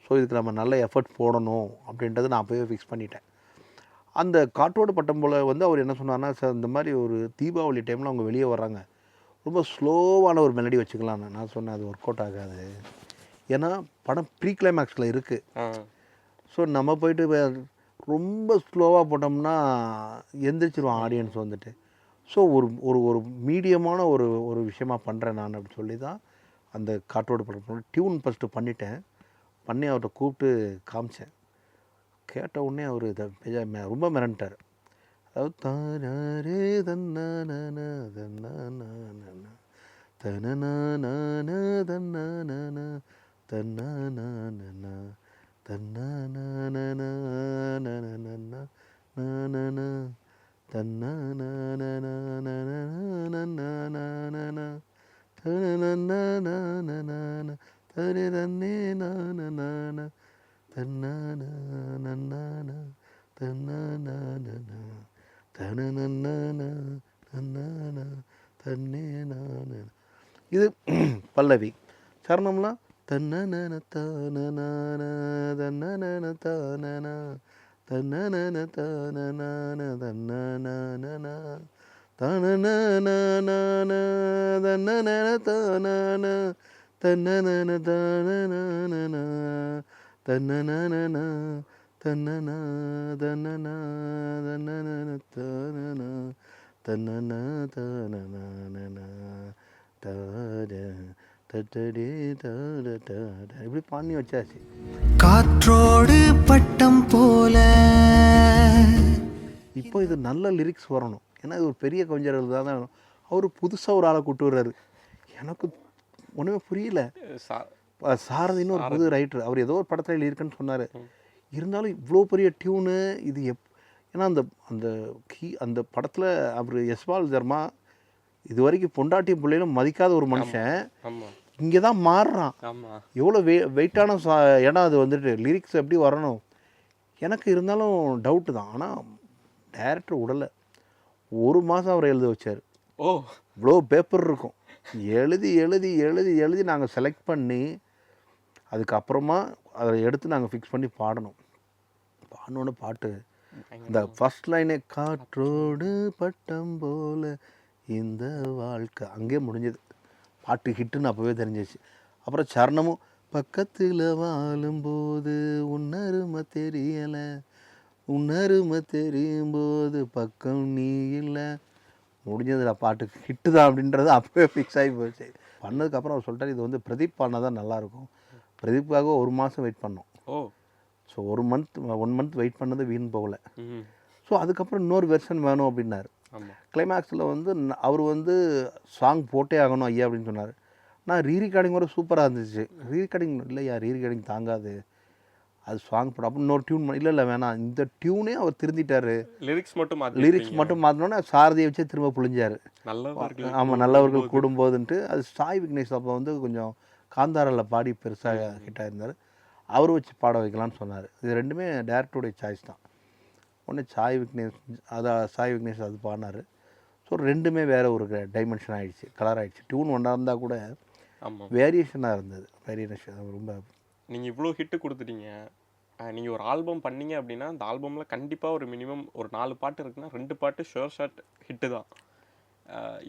ஸோ இதுக்கு நம்ம நல்ல எஃபர்ட் போடணும் அப்படின்றத நான் அப்போவே ஃபிக்ஸ் பண்ணிட்டேன். அந்த காற்றோடு பட்டம் போல் வந்து அவர் என்ன சொன்னார்னா, சார் இந்த மாதிரி ஒரு தீபாவளி டைமில் அவங்க வெளியே வர்றாங்க, ரொம்ப ஸ்லோவான ஒரு மெலடி வச்சுக்கலான்னு. நான் சொன்னேன் அது ஒர்க் அவுட் ஆகாது. ஏன்னா படம் ப்ரீ கிளைமேக்ஸில் இருக்குது. ஸோ நம்ம போயிட்டு ரொம்ப ஸ்லோவாக போட்டோம்னா எந்திரிச்சிருவான் ஆடியன்ஸ் வந்துட்டு. ஸோ ஒரு மீடியமான ஒரு விஷயமா பண்ணுறேன் நான் அப்படின்னு சொல்லி தான் அந்த காற்றோடு படம் டியூன் ஃபஸ்ட்டு பண்ணிட்டேன். பண்ணி அவர்கிட்ட கூப்பிட்டு காமிச்சேன். கேட்ட உடனே அவர் ரொம்ப மிரண்டார். அதாவது தானே தன்னான தன்னான தன்னான தன்னான தன்னான இது பல்லவி. சரணம்லாம் தன்னன தானன தன்னன தானன தன்னன தானன தன்னன தனனன தன்னன தானன தன்னன தானன தன்னன தன்னன தன்னன தன்னன தானன தன்னன தானன தாட தட்டடே தாட தாட இப்படி பண்ணி வச்சாச்சு. காற்றோடு பட்டம் போல. இப்போ இது நல்ல லிரிக்ஸ் வரணும். ஏன்னா இது ஒரு பெரிய கவிஞர்கள் தான் வேணும். அவர் புதுசாக ஒரு ஆளை கூட்டு வர்றாரு. எனக்கு ஒன்றுமே புரியல. சாரதின்னு ஒரு புது ரைட்டர், அவர் ஏதோ ஒரு படத்தில் எழுதியிருக்குன்னு சொன்னார். இருந்தாலும் இவ்வளோ பெரிய டியூனு இது ஏன்னா அந்த அந்த அந்த படத்தில் அவர் எஸ்வால் சர்மா இது வரைக்கும் பொண்டாட்டி பிள்ளைகளும் மதிக்காத ஒரு மனுஷன் இங்கே தான் மாறுறான். எவ்வளோ வெயிட்டான இடம் அது வந்துட்டு லிரிக்ஸ் எப்படி வரணும் எனக்கு இருந்தாலும் டவுட்டு தான். ஆனால் டைரக்டர் விடலை. 1 மாதம் அவரை எழுத வச்சார். இவ்வளோ பேப்பர் இருக்கும், எழுதி எழுதி எழுதி எழுதி நாங்கள் செலக்ட் பண்ணி அதுக்கப்புறமா அதை எடுத்து நாங்கள் ஃபிக்ஸ் பண்ணி பாடணும். பாடணுன்னு பாட்டு இந்த ஃபஸ்ட் லைனே காற்றோடு பட்டம் போல இந்த வாழ்க்கை அங்கேயே முடிஞ்சது. பாட்டு ஹிட்டுன்னு அப்போவே தெரிஞ்சிச்சு. அப்புறம் சரணமும் பக்கத்தில் வாழும்போது உன்னருமை தெரியலை, உன்னருமை தெரியும் போது பக்கம் நீ இல்லை, முடிஞ்சதில்ல பாட்டு ஹிட்டு தான் அப்படின்றது அப்போவே ஃபிக்ஸ் ஆகி போச்சு. பண்ணதுக்கப்புறம் அவர் சொல்லிட்டார், இது வந்து பிரதீப் பாடினா தான் நல்லாயிருக்கும். பிரதீப்புக்காக 1 மாதம் வெயிட் பண்ணோம். ஸோ 1 மந்த் வெயிட் பண்ணது வீண் போகலை. ஸோ அதுக்கப்புறம் இன்னொரு வெர்ஷன் வேணும் அப்படின்னாரு. கிளைமேக்ஸில் வந்து அவர் வந்து சாங் போட்டே ஆகணும் ஐயா அப்படின்னு சொன்னார். நான் ரீரெக்கார்டிங் வர சூப்பராக இருந்துச்சு. ரீரெக்கார்டிங் இல்லையா, ரீரெக்கார்டிங் தாங்காது, அது சாங் போட அப்போ இன்னொரு டியூன் இல்லை வேணாம், இந்த டியூனே அவர் திருந்திட்டார். லிரிக்ஸ் மட்டும் மாற்றினோன்னே சாரதியை வச்சே திரும்ப புழிஞ்சார். ஆமாம், நல்லவர்கள் கூடும்போதுன்ட்டு அது சாய் விக்னேஷ் அப்போ வந்து கொஞ்சம் காந்தாரில் பாடி பெருசாக ஹிட்டாக இருந்தார். அவர் வச்சு பாட வைக்கலான்னு சொன்னார். இது 2மே டேரக்டருடைய சாய்ஸ் தான். ஒன்று சாய் விக்னேஷ் அது பாடினார். ஸோ 2மே வேறு ஒரு டைமென்ஷன் ஆகிடுச்சு, கலர் ஆகிடுச்சு. டியூன் ஒன்றா இருந்தால் கூட வேரியேஷனாக இருந்தது. வேரியேஷன் ரொம்ப. நீங்கள் இவ்வளோ ஹிட்டு கொடுத்துட்டீங்க, நீங்கள் ஒரு ஆல்பம் பண்ணீங்க அப்படின்னா அந்த ஆல்பமில் கண்டிப்பாக ஒரு மினிமம் ஒரு 4 பாட்டு இருக்குன்னா 2 பாட்டு ஷோர் ஷாட் ஹிட்டு தான்.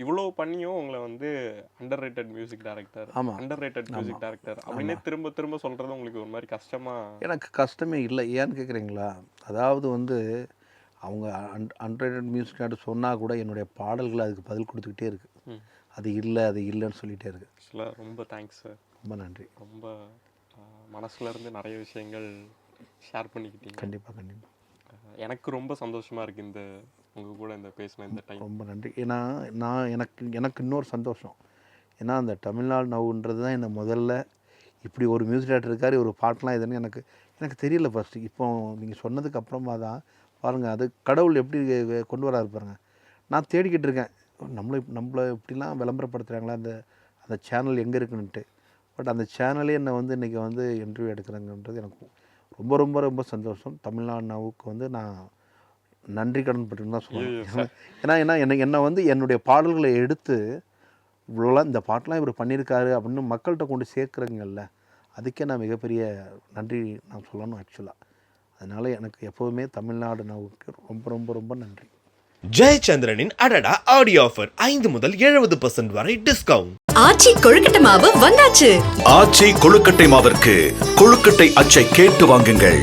இவ்வளோ பண்ணியும் உங்களை வந்து அண்டர் ரேட்டட் மியூசிக் டைரக்டர் அப்படின்னே திரும்ப திரும்ப சொல்கிறது உங்களுக்கு ஒரு மாதிரி கஷ்டமாக? எனக்கு கஷ்டமே இல்லை. ஏன்னு கேட்குறீங்களா, அதாவது வந்து அவங்க அண்டர்ரேட்டட் மியூசிக் டைரக்டர் சொன்னால் கூட என்னுடைய பாடல்கள் அதுக்கு பதில் கொடுத்துக்கிட்டே இருக்குது. அது இல்லைன்னு சொல்லிகிட்டே இருக்குது. ஆக்சுவலாக ரொம்ப தேங்க்ஸ் சார். ரொம்ப நன்றி. ரொம்ப மனசுலேருந்து நிறைய விஷயங்கள் ஷேர் பண்ணிக்கிட்டீங்க. கண்டிப்பாக. எனக்கு ரொம்ப சந்தோஷமாக இருக்குது இந்த உங்கள் கூட இந்த பேசின இந்த டைம். ரொம்ப நன்றி. ஏன்னா நான் எனக்கு இன்னொரு சந்தோஷம். ஏன்னா அந்த தமிழ்நாடு நவுன்றது தான் என்ன முதல்ல இப்படி ஒரு மியூசிக் டேரக்டர் இருக்கார், ஒரு பாட்டெலாம் இதுன்னு எனக்கு தெரியல ஃபஸ்ட்டு. இப்போ நீங்கள் சொன்னதுக்கு அப்புறமா தான் பாருங்கள், அது கடவுள் எப்படி கொண்டு வராரு பாருங்க. நான் தேடிக்கிட்டு இருக்கேன், நம்மளை இப்படிலாம் விளம்பரப்படுத்துகிறாங்களா, அந்த சேனல் எங்கே இருக்குன்னுட்டு. பட் அந்த சேனலே என்னை வந்து இன்றைக்கி வந்து இன்டர்வியூ எடுக்கிறாங்கன்றது எனக்கு ரொம்ப ரொம்ப ரொம்ப சந்தோஷம். தமிழ்நாடு நவுக்கு வந்து நான் நன்றி கடன் பட்டுன்னு தான் சொல்லுவேன். ஏன்னா என்னை வந்து என்னுடைய பாடல்களை எடுத்து இவ்வளோலாம் இந்த பாட்டெலாம் இவர் பண்ணியிருக்காரு அப்படின்னு மக்கள்கிட்ட கொண்டு சேர்க்குறங்கல்ல, அதுக்கே நான் மிகப்பெரிய நன்றி நான் சொல்லணும் ஆக்சுவலாக. அதனால் எனக்கு எப்போதுமே தமிழ்நாடு நவுக்கு ரொம்ப ரொம்ப ரொம்ப நன்றி. ஜெயச்சந்திரனின் அடடா ஆடியோ ஆஃபர் 5 முதல் 70% வரை டிஸ்கவுண்ட். ஆச்சி கொழுக்கட்டை மாவு வந்தாச்சு. ஆச்சி கொழுக்கட்டை மாவிற்கு கொழுக்கட்டை அச்சை கேட்டு வாங்குங்கள்.